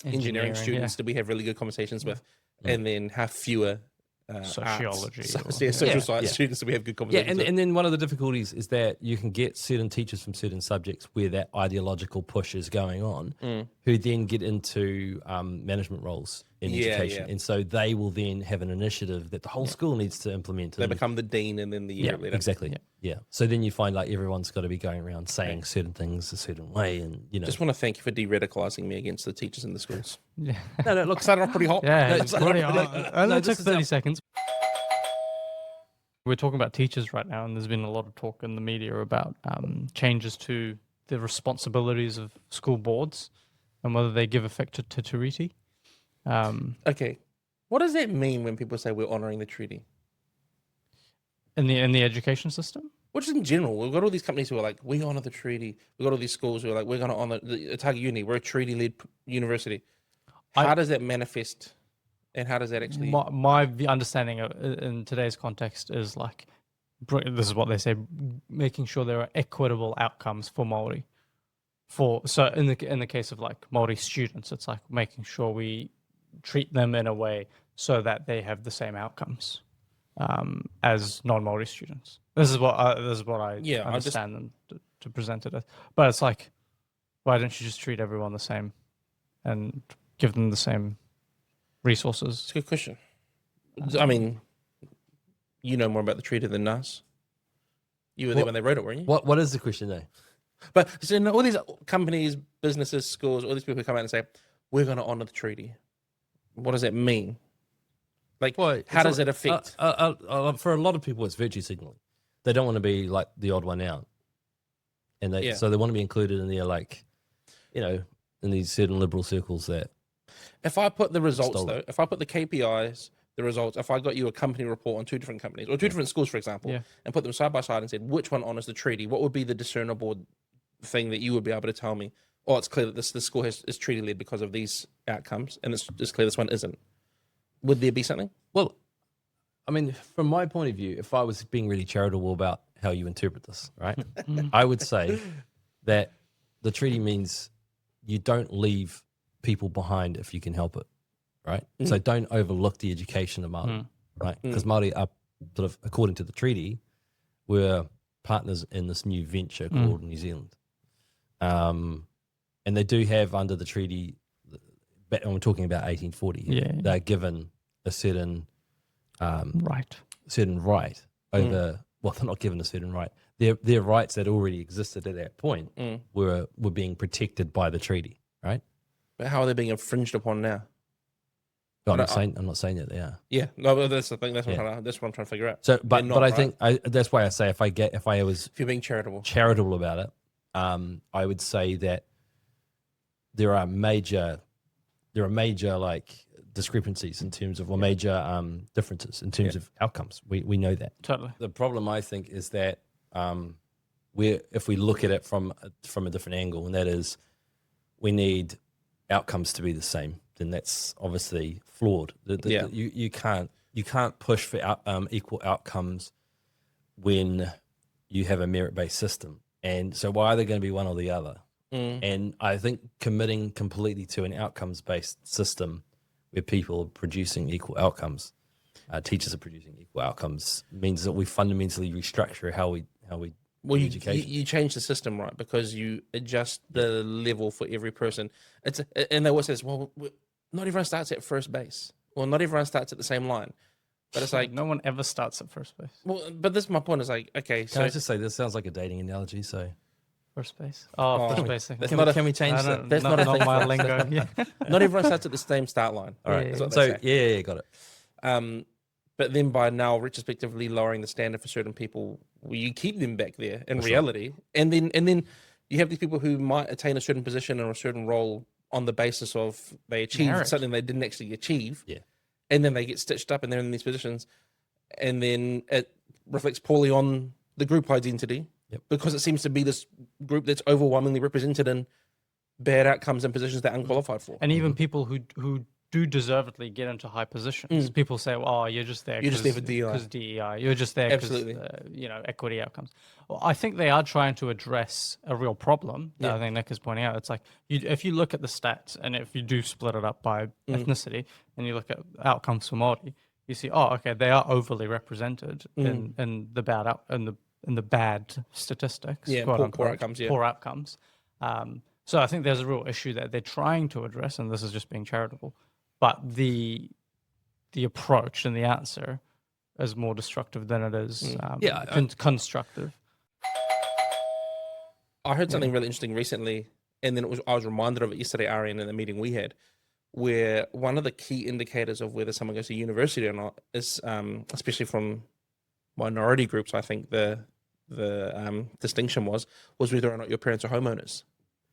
[SPEAKER 1] engineering students
[SPEAKER 2] yeah.
[SPEAKER 1] do we have really good conversations with, and then how fewer
[SPEAKER 2] Sociology
[SPEAKER 1] social
[SPEAKER 2] Yeah.
[SPEAKER 1] science students do we have good
[SPEAKER 3] Yeah,
[SPEAKER 1] conversations with?
[SPEAKER 3] and then one of the difficulties is that you can get certain teachers from certain subjects where that ideological push is going on, who then get into management roles in education.
[SPEAKER 1] yeah.
[SPEAKER 3] And so they will then have an initiative that the whole school needs to implement.
[SPEAKER 1] They
[SPEAKER 3] and-
[SPEAKER 1] become the dean, and then the year later.
[SPEAKER 3] Exactly. Yeah. So then you find like everyone's got to be going around saying certain things a certain way, and
[SPEAKER 1] Just want to thank you for de-radicalizing me against the teachers in the schools.
[SPEAKER 2] Yeah,
[SPEAKER 3] no, look,
[SPEAKER 1] Started off pretty hot.
[SPEAKER 2] yeah.
[SPEAKER 3] No,
[SPEAKER 2] It's pretty hard. Only
[SPEAKER 3] this
[SPEAKER 2] took
[SPEAKER 3] is
[SPEAKER 2] 30 seconds. We're talking about teachers right now, and there's been a lot of talk in the media about changes to the responsibilities of school boards and whether they give effect to treaty.
[SPEAKER 1] Okay, what does that mean when people say we're honouring the treaty?
[SPEAKER 2] In the education system.
[SPEAKER 1] Or just in general, we've got all these companies who are like, we honour the treaty. We've got all these schools who are like, we're going to honour the Otago Uni. We're a treaty-led university. How does that manifest, and how does that actually?
[SPEAKER 2] My understanding in today's context is like, this is what they say, making sure there are equitable outcomes for Māori. So in the case of like Māori students, it's like making sure we treat them in a way so that they have the same outcomes as non-Māori students. This is what I understand them to present it as. But it's like, why don't you just treat everyone the same and give them the same resources?
[SPEAKER 1] It's a good question. I mean, you know more about the treaty than us. You were there when they wrote it, weren't you?
[SPEAKER 3] what is the question though?
[SPEAKER 1] But so all these companies, businesses, schools, all these people come out and say, we're going to honour the treaty. What does that mean? Like, how does it affect?
[SPEAKER 3] For a lot of people, it's virtue signaling. They don't want to be like the odd one out, and so they want to be included in their in these certain liberal circles that.
[SPEAKER 1] If I put the results
[SPEAKER 3] Stolen.
[SPEAKER 1] though, if I put the KPIs, the results, if I got you a company report on two different companies or two different schools, for example, and put them side by side and said which one honours the treaty, what would be the discernible thing that you would be able to tell me? Oh, it's clear that this school is treaty led because of these outcomes, and it's clear this one isn't. Would there be something?
[SPEAKER 3] Well, I mean, from my point of view, if I was being really charitable about how you interpret this, right, I would say that the treaty means you don't leave people behind if you can help it, right? So don't overlook the education of Māori, right? Because Māori are sort of, according to the treaty, we're partners in this new venture called New Zealand. And they do have under the treaty, and we're talking about 1840, they're given a certain right over. Well, they're not given a certain right. Their rights that already existed at that point were being protected by the treaty, right?
[SPEAKER 1] But how are they being infringed upon now?
[SPEAKER 3] I'm not saying that they are.
[SPEAKER 1] Yeah, no, but that's the thing. That's what I'm trying to figure out.
[SPEAKER 3] So,
[SPEAKER 1] They're not,
[SPEAKER 3] I
[SPEAKER 1] right?
[SPEAKER 3] think that's why I say if I was
[SPEAKER 1] If you're being charitable,
[SPEAKER 3] about it, I would say that there are major like discrepancies in terms of, or major differences in terms of outcomes. We know that.
[SPEAKER 2] Totally.
[SPEAKER 3] The problem, I think, is that if we look at it from a different angle, and that is we need outcomes to be the same, then that's obviously flawed. You can't push for equal outcomes when you have a merit-based system. And so why are they going to be one or the other? And I think committing completely to an outcomes-based system where people are producing equal outcomes, teachers are producing equal outcomes, means that we fundamentally restructure how we
[SPEAKER 1] Well,
[SPEAKER 3] do education.
[SPEAKER 1] you change the system, right? Because you adjust the level for every person. And they always says, well, not everyone starts at first base. Well, not everyone starts at the same line. But it's like
[SPEAKER 2] no one ever starts at first base.
[SPEAKER 1] Well, but this is my point. Is like, okay,
[SPEAKER 3] Can I just say this sounds like a dating analogy? So
[SPEAKER 2] First base. Oh, first base.
[SPEAKER 3] can we change that?
[SPEAKER 1] That's not a thing.
[SPEAKER 2] My lingo. Yeah.
[SPEAKER 1] Not everyone starts at the same start line.
[SPEAKER 3] All right.
[SPEAKER 1] Is what they
[SPEAKER 3] So
[SPEAKER 1] say.
[SPEAKER 3] yeah, got it.
[SPEAKER 1] But then by now retrospectively lowering the standard for certain people, you keep them back there in reality. And then you have these people who might attain a certain position or a certain role on the basis of they achieved something they didn't actually achieve.
[SPEAKER 3] Yeah.
[SPEAKER 1] And then they get stitched up and they're in these positions. And then it reflects poorly on the group identity because it seems to be this group that's overwhelmingly represented in bad outcomes and positions they're unqualified for.
[SPEAKER 2] And even people who do deservedly get into high positions. People say, "Oh, you're just there.
[SPEAKER 1] You're just there for DEI.
[SPEAKER 2] Because DEI. You're just there because equity outcomes." Well, I think they are trying to address a real problem that I think Nick is pointing out. It's like if you look at the stats and if you do split it up by ethnicity and you look at outcomes for Māori, you see, oh, okay, they are overly represented in the bad in the bad statistics.
[SPEAKER 1] Yeah,
[SPEAKER 2] quote
[SPEAKER 1] poor
[SPEAKER 2] unquote,
[SPEAKER 1] outcomes. Yeah.
[SPEAKER 2] poor outcomes. So I think there's a real issue that they're trying to address, and this is just being charitable. But the approach and the answer is more destructive than it is constructive.
[SPEAKER 1] I heard something really interesting recently, and then I was reminded of it yesterday, Arian, in the meeting we had, where one of the key indicators of whether someone goes to university or not is, especially from minority groups, I think the distinction was whether or not your parents are homeowners.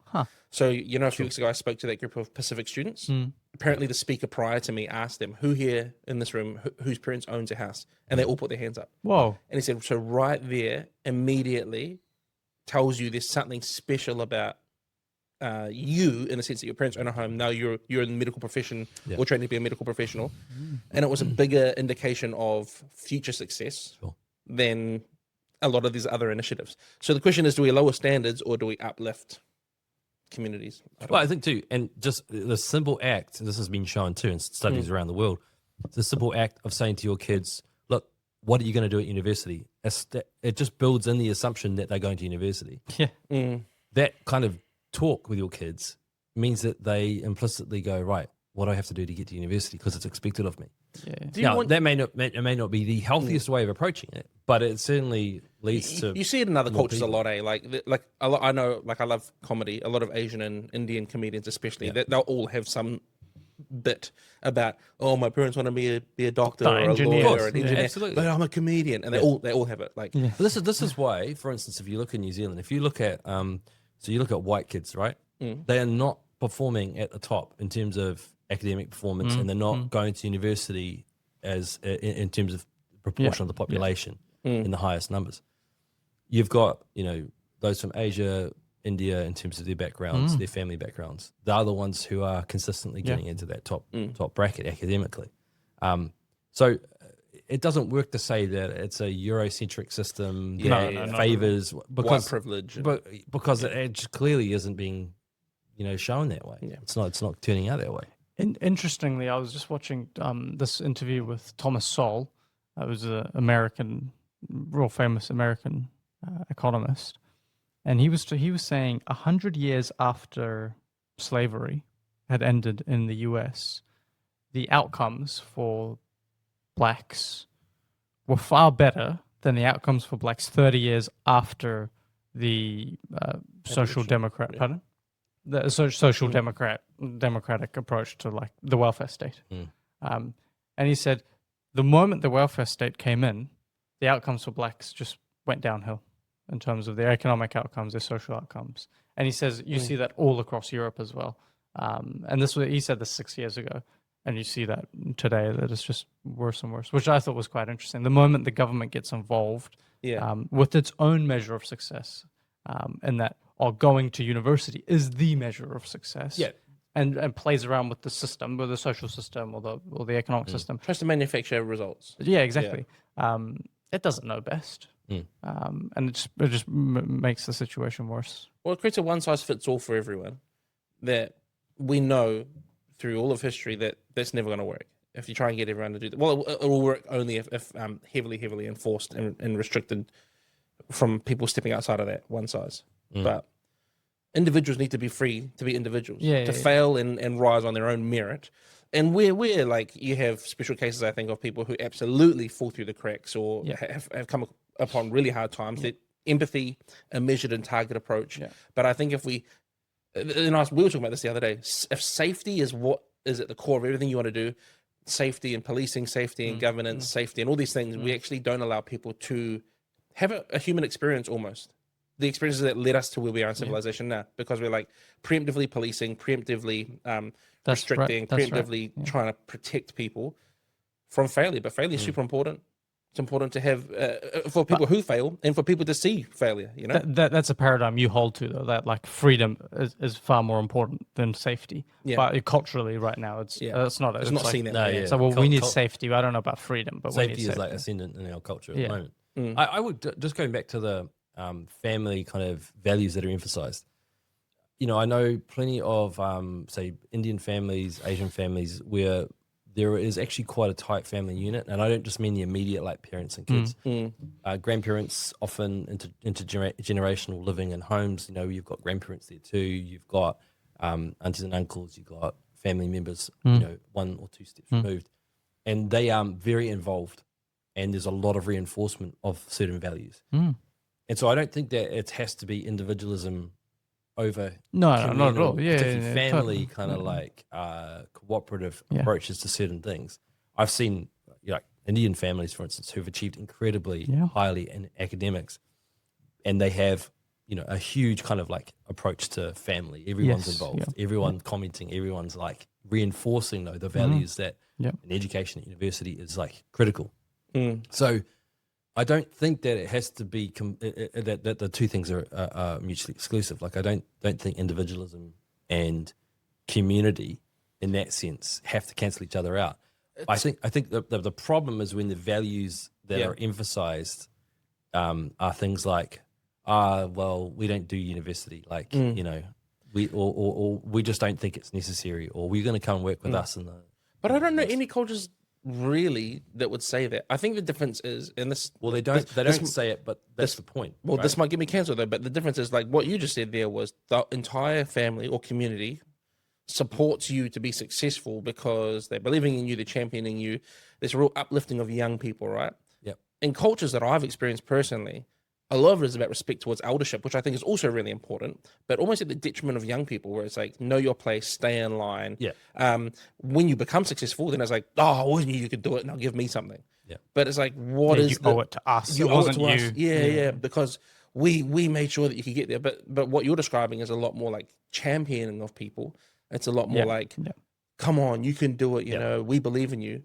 [SPEAKER 2] Huh.
[SPEAKER 1] So, a few weeks ago, I spoke to that group of Pacific students. Apparently, the speaker prior to me asked them, who here in this room, whose parents owns a house? And they all put their hands up.
[SPEAKER 2] Whoa.
[SPEAKER 1] And he said, so right there, immediately tells you there's something special about you in the sense that your parents own a home. Now you're in the medical profession or training to be a medical professional. And it was a bigger indication of future success than a lot of these other initiatives. So the question is, do we lower standards or do we uplift communities?
[SPEAKER 3] I think too, and just the simple act, and this has been shown too in studies around the world, the simple act of saying to your kids, look, what are you going to do at university? It just builds in the assumption that they're going to university.
[SPEAKER 2] Yeah.
[SPEAKER 3] That kind of talk with your kids means that they implicitly go, right, what do I have to do to get to university? Because it's expected of me.
[SPEAKER 2] Yeah.
[SPEAKER 3] Now, that may not be the healthiest way of approaching it, but it certainly leads to.
[SPEAKER 1] You see it in other cultures
[SPEAKER 3] people.
[SPEAKER 1] a lot, eh? Like I know, I love comedy. A lot of Asian and Indian comedians, especially, they'll all have some bit about, oh, my parents want to be a doctor or
[SPEAKER 2] engineer.
[SPEAKER 1] a lawyer or an engineer,
[SPEAKER 3] absolutely.
[SPEAKER 1] but I'm a comedian, and they all have it. Like,
[SPEAKER 3] But this is why, for instance, if you look in New Zealand, if you look at so you look at white kids, right? They are not performing at the top in terms of academic performance, and they're not going to university as in terms of proportion of the population in the highest numbers. You've got those from Asia, India, in terms of their backgrounds, their family backgrounds. They're the ones who are consistently getting into that top bracket academically. So it doesn't work to say that it's a Eurocentric system that favors because
[SPEAKER 1] white privilege,
[SPEAKER 3] because it just clearly isn't being shown that way. It's not turning out that way.
[SPEAKER 2] Interestingly, I was just watching this interview with Thomas Sowell. It was an real famous American economist, and he was saying 100 years after slavery had ended in the U.S., the outcomes for blacks were far better than the outcomes for blacks 30 years after the social democrat. Pardon? The social democratic approach to like the welfare state. And he said the moment the welfare state came in, the outcomes for blacks just went downhill in terms of their economic outcomes, their social outcomes. And he says you see that all across Europe as well. And he said this 6 years ago. And you see that today, that it's just worse and worse, which I thought was quite interesting. The moment the government gets involved with its own measure of success, and that going to university is the measure of success.
[SPEAKER 3] Yeah.
[SPEAKER 2] And plays around with the system, with the social system or the economic system.
[SPEAKER 1] Tries to manufacture results.
[SPEAKER 2] Yeah, exactly. It doesn't know best. And it just makes the situation worse.
[SPEAKER 1] Well, it creates a one-size-fits-all for everyone that we know through all of history that that's never going to work. If you try and get everyone to do that, well, it will work only if heavily enforced and restricted from people stepping outside of that one size. But individuals need to be free to be individuals, to fail and rise on their own merit. And where like you have special cases, I think, of people who absolutely fall through the cracks or have come upon really hard times. That empathy, a measured and targeted approach. But I think if we were talking about this the other day. If safety is what is at the core of everything you want to do, safety and policing, safety and governance, safety and all these things, we actually don't allow people to have a human experience almost. The experiences that led us to where we are in civilization now, because we're like preemptively policing, preemptively restricting, preemptively trying to protect people from failure. But failure is super important. It's important to have for people who fail and for people to see failure, you know?
[SPEAKER 2] That's a paradigm you hold to, though, that like freedom is far more important than safety. But culturally right now, it's not.
[SPEAKER 1] It's not
[SPEAKER 2] like,
[SPEAKER 1] seen that way.
[SPEAKER 2] So we need safety. I don't know about freedom, but
[SPEAKER 3] safety
[SPEAKER 2] we need
[SPEAKER 3] is like ascendant in our culture at the moment.
[SPEAKER 1] Mm.
[SPEAKER 3] I would, just going back to the family kind of values that are emphasized. You know, I know plenty of, say, Indian families, Asian families, where there is actually quite a tight family unit, and I don't just mean the immediate, like parents and kids. Grandparents often intergenerational living in homes. You know, you've got grandparents there too. You've got aunties and uncles. You've got family members. You know, 1 or 2 steps removed, and they are very involved, and there's a lot of reinforcement of certain values. And so I don't think that it has to be individualism over
[SPEAKER 2] no, not at all.
[SPEAKER 3] Particularly family kind of like cooperative approaches to certain things. I've seen like Indian families, for instance, who've achieved incredibly highly in academics, and they have, you know, a huge kind of like approach to family. Everyone's involved, everyone commenting, everyone's like reinforcing though the values that an education at university is like critical. So I don't think that it has to be that the two things are mutually exclusive. Like I don't think individualism and community in that sense have to cancel each other out. I think the problem is when the values that are emphasized are things like well, we don't do university, like you know, we just don't think it's necessary, or we're going to come work with us in the.
[SPEAKER 1] But I don't know any cultures really that would say that. I think the difference is in this.
[SPEAKER 3] Well, they don't say it, but that's the point.
[SPEAKER 1] Well,
[SPEAKER 3] right?
[SPEAKER 1] This might get me cancelled though, but the difference is like what you just said there was the entire family or community supports you to be successful because they're believing in you, they're championing you. There's a real uplifting of young people, right?
[SPEAKER 3] Yep.
[SPEAKER 1] In cultures that I've experienced personally, a lot of it is about respect towards eldership, which I think is also really important, but almost at the detriment of young people, where it's like, know your place, stay in line.
[SPEAKER 3] Yeah.
[SPEAKER 1] When you become successful, then it's like, oh, I always knew you could do it, now give me something.
[SPEAKER 3] Yeah.
[SPEAKER 1] But it's like, what is
[SPEAKER 2] you owe it to us.
[SPEAKER 1] You
[SPEAKER 2] It
[SPEAKER 1] owe it
[SPEAKER 2] wasn't
[SPEAKER 1] to us.
[SPEAKER 2] you.
[SPEAKER 1] Yeah, because we made sure that you could get there. But what you're describing is a lot more like championing of people. It's a lot more like, come on, you can do it. You know, we believe in you.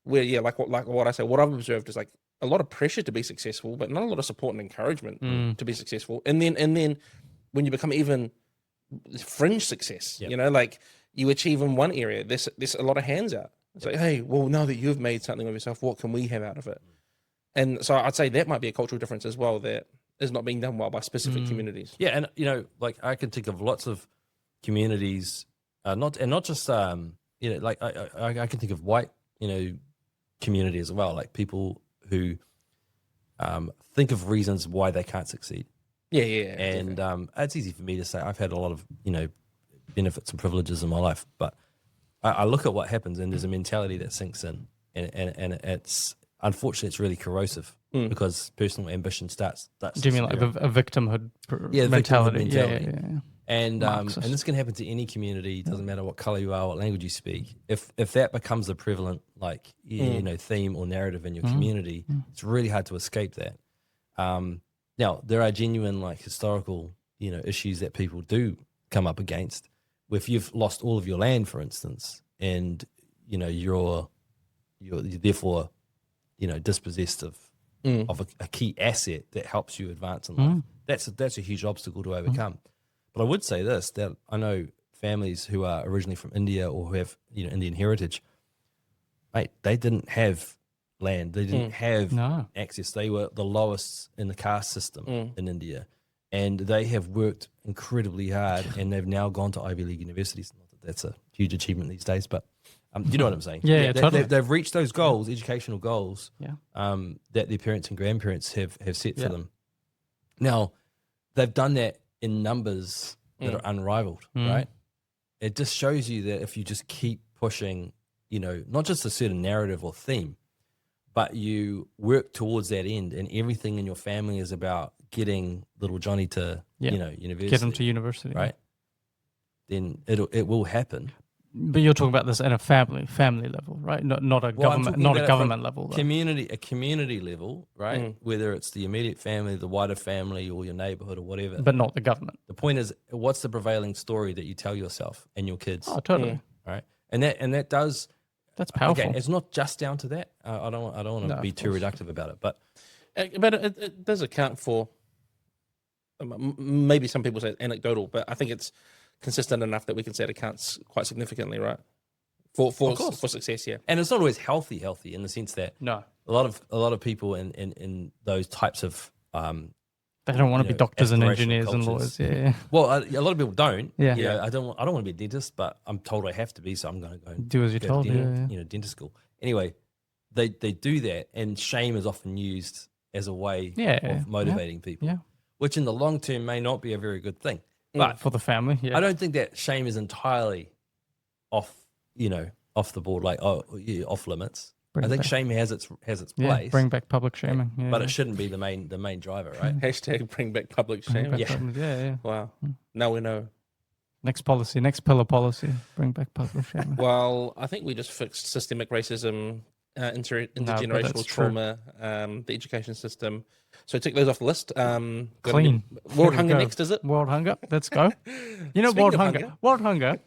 [SPEAKER 1] Where like what I say, what I've observed is like a lot of pressure to be successful, but not a lot of support and encouragement to be successful. And then when you become even fringe success, you know, like you achieve in one area, there's a lot of hands out. It's like, hey, well, now that you've made something of yourself, what can we have out of it? And so I'd say that might be a cultural difference as well that is not being done well by specific communities.
[SPEAKER 3] Yeah, and you know, like I can think of lots of communities, not just you know, like I can think of white, you know, community as well, like people who think of reasons why they can't succeed.
[SPEAKER 1] Yeah.
[SPEAKER 3] And it's easy for me to say I've had a lot of, you know, benefits and privileges in my life, but I look at what happens and there's a mentality that sinks in, and it's unfortunately it's really corrosive because personal ambition starts.
[SPEAKER 2] Do you mean like a victimhood
[SPEAKER 3] mentality?
[SPEAKER 2] Yeah.
[SPEAKER 3] And this can happen to any community. It doesn't matter what color you are, what language you speak. If that becomes a prevalent, like you know, theme or narrative in your community, it's really hard to escape that. Now, there are genuine like historical, issues that people do come up against. If you've lost all of your land, for instance, and you're therefore dispossessed of a key asset that helps you advance in life, that's a huge obstacle to overcome. But I would say this, that I know families who are originally from India or who have Indian heritage, mate, they didn't have land, they didn't have access. They were the lowest in the caste system in India, and they have worked incredibly hard, and they've now gone to Ivy League universities. Not that that's a huge achievement these days, but you know what I'm saying?
[SPEAKER 2] Totally.
[SPEAKER 3] They've reached those goals, educational goals, that their parents and grandparents have set for them. Now, they've done that in numbers that are unrivaled, right? It just shows you that if you just keep pushing, not just a certain narrative or theme, but you work towards that end, and everything in your family is about getting little Johnny to, university.
[SPEAKER 2] Get him to university.
[SPEAKER 3] Right? Then it will happen.
[SPEAKER 2] But you're talking about this at a family level, right? Not a government level. Though.
[SPEAKER 3] A community level, right? Whether it's the immediate family, the wider family, or your neighborhood or whatever.
[SPEAKER 2] But not the government.
[SPEAKER 3] The point is, what's the prevailing story that you tell yourself and your kids?
[SPEAKER 2] Oh, totally.
[SPEAKER 3] Right? And that does.
[SPEAKER 2] That's powerful.
[SPEAKER 3] Okay, it's not just down to that. I don't want to be too reductive about it, but
[SPEAKER 1] it does account for. Maybe some people say it's anecdotal, but I think it's consistent enough that we can say it accounts quite significantly, right? For success, yeah.
[SPEAKER 3] And it's not always healthy in the sense that a lot of people in those types of
[SPEAKER 2] they don't want to be doctors and engineers and lawyers. Yeah.
[SPEAKER 3] Well, a lot of people don't.
[SPEAKER 2] Yeah.
[SPEAKER 3] I don't want to be a dentist, but I'm told I have to be, so I'm going to go and
[SPEAKER 2] do as you're told.
[SPEAKER 3] Dentist school. Anyway, they do that, and shame is often used as a way of motivating people. Yeah. Which in the long term may not be a very good thing. But
[SPEAKER 2] for the family,
[SPEAKER 3] I don't think that shame is entirely off the board, like off limits. I think shame has its place.
[SPEAKER 2] Bring back public shaming. Yeah,
[SPEAKER 3] but it shouldn't be the main driver, right?
[SPEAKER 1] Hashtag bring back public shaming.
[SPEAKER 2] Yeah.
[SPEAKER 1] Wow. Now we know.
[SPEAKER 2] Next pillar policy, bring back public shaming.
[SPEAKER 1] Well, I think we just fixed systemic racism, intergenerational trauma, the education system. So take those off the list.
[SPEAKER 2] Clean.
[SPEAKER 1] World hunger next, is it?
[SPEAKER 2] World hunger. Let's go. World hunger. World hunger.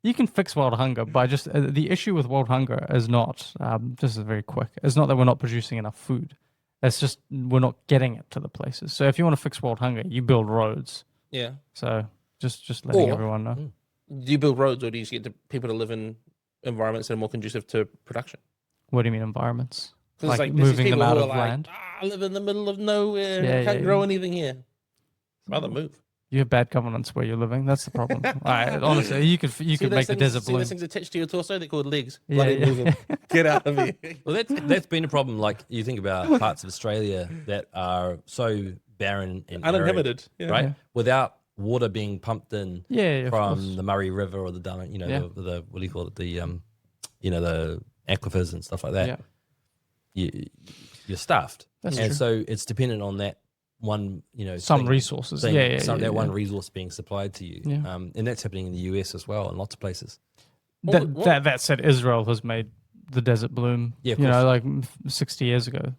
[SPEAKER 2] You can fix world hunger by just the issue with world hunger is not just very quick. It's not that we're not producing enough food. It's just we're not getting it to the places. So if you want to fix world hunger, you build roads.
[SPEAKER 1] Yeah.
[SPEAKER 2] So just letting everyone know.
[SPEAKER 1] Do you build roads, or do you get people to live in environments that are more conducive to production?
[SPEAKER 2] What do you mean environments?
[SPEAKER 1] Like
[SPEAKER 2] moving them out of land?
[SPEAKER 1] I live in the middle of nowhere. I can't grow anything here. Rather move.
[SPEAKER 2] You have bad governance where you're living. That's the problem. Honestly, you could make the desert bloom.
[SPEAKER 1] See those things attached to your torso? They're called legs. Bloody move them. Get out of here.
[SPEAKER 3] Well, that's been a problem. Like you think about parts of Australia that are so barren and
[SPEAKER 1] uninhabited,
[SPEAKER 3] right? Without water being pumped in from the Murray River or the Darling, the what do you call it? The the aquifers and stuff like that. Yeah. You're stuffed.
[SPEAKER 2] That's true.
[SPEAKER 3] So it's dependent on that one,
[SPEAKER 2] some resources.
[SPEAKER 3] One resource being supplied to you. Yeah. And that's happening in the US as well, in lots of places.
[SPEAKER 2] That said, Israel has made the desert bloom.
[SPEAKER 3] Yeah, of course.
[SPEAKER 2] Like 60 years ago.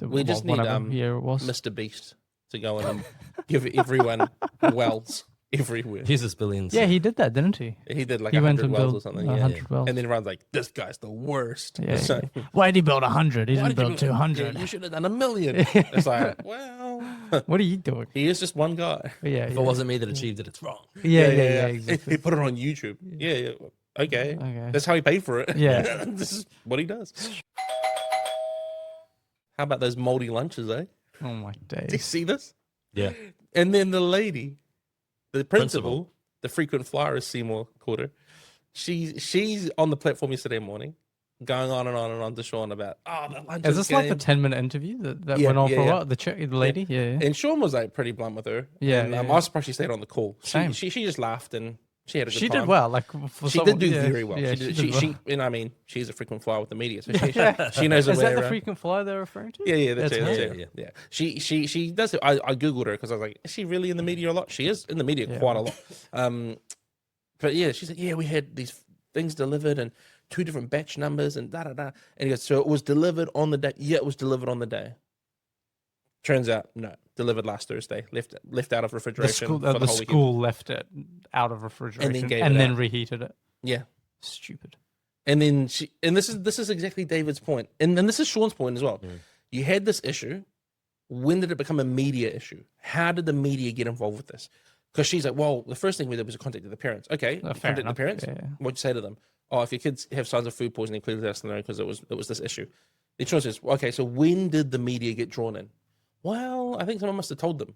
[SPEAKER 1] We just need Mr. Beast to go in and give everyone wells everywhere.
[SPEAKER 3] Jesus billions.
[SPEAKER 2] Yeah, he did that, didn't he?
[SPEAKER 1] He did like 100 wells or something.
[SPEAKER 2] 100 wells.
[SPEAKER 1] And then everyone's like, this guy's the worst.
[SPEAKER 2] Yeah, why did he build 100? He didn't build 200.
[SPEAKER 1] Yeah, you should have done 1,000,000. It's like, well.
[SPEAKER 2] What are you doing?
[SPEAKER 1] He is just one guy.
[SPEAKER 2] Yeah,
[SPEAKER 3] if it wasn't me that achieved it, it's wrong.
[SPEAKER 2] Yeah, exactly.
[SPEAKER 1] He put it on YouTube. Yeah. Okay. That's how he paid for it.
[SPEAKER 2] Yeah.
[SPEAKER 1] This is what he does. How about those moldy lunches, eh?
[SPEAKER 2] Oh, my days.
[SPEAKER 1] Do you see this?
[SPEAKER 3] Yeah.
[SPEAKER 1] And then the lady, the principal, the frequent flyer, as Seymour called her, she's on the platform yesterday morning, going on and on and on to Sean about, the lunch.
[SPEAKER 2] Is this like the 10-minute interview that went on for a while? The lady? Yeah.
[SPEAKER 1] And Sean was like pretty blunt with her.
[SPEAKER 2] Yeah.
[SPEAKER 1] And, I was surprised she stayed on the call.
[SPEAKER 2] Same.
[SPEAKER 1] She just laughed and she had a good time.
[SPEAKER 2] She did well. Like
[SPEAKER 1] she did do very well.
[SPEAKER 2] Yeah,
[SPEAKER 1] she and I mean, she's a frequent flyer with the media, so she knows her way around.
[SPEAKER 2] Is that the frequent flyer they're referring to?
[SPEAKER 1] Yeah, that's it. Yeah. She does it. I googled her because I was like, is she really in the media a lot? She is in the media quite a lot. But yeah, she said, we had these things delivered and 2 different batch numbers and da. And he goes, so it was delivered on the day. Yeah, it was delivered on the day. Turns out, no. Delivered last Thursday. Left out of refrigeration
[SPEAKER 2] The
[SPEAKER 1] for the whole
[SPEAKER 2] school
[SPEAKER 1] weekend.
[SPEAKER 2] left it out of refrigeration
[SPEAKER 1] gave
[SPEAKER 2] and
[SPEAKER 1] it
[SPEAKER 2] then
[SPEAKER 1] out.
[SPEAKER 2] reheated it.
[SPEAKER 1] Yeah.
[SPEAKER 2] Stupid.
[SPEAKER 1] And then this is exactly David's point. And this is Sean's point as well. You had this issue. When did it become a media issue? How did the media get involved with this? Because she's like, well, the first thing we did was contact the parents. Okay, you contacted the parents.
[SPEAKER 2] Yeah.
[SPEAKER 1] What'd you say to them? Oh, if your kids have signs of food poisoning, please let us know because it was this issue. The choice is, okay, so when did the media get drawn in? Well, I think someone must have told them.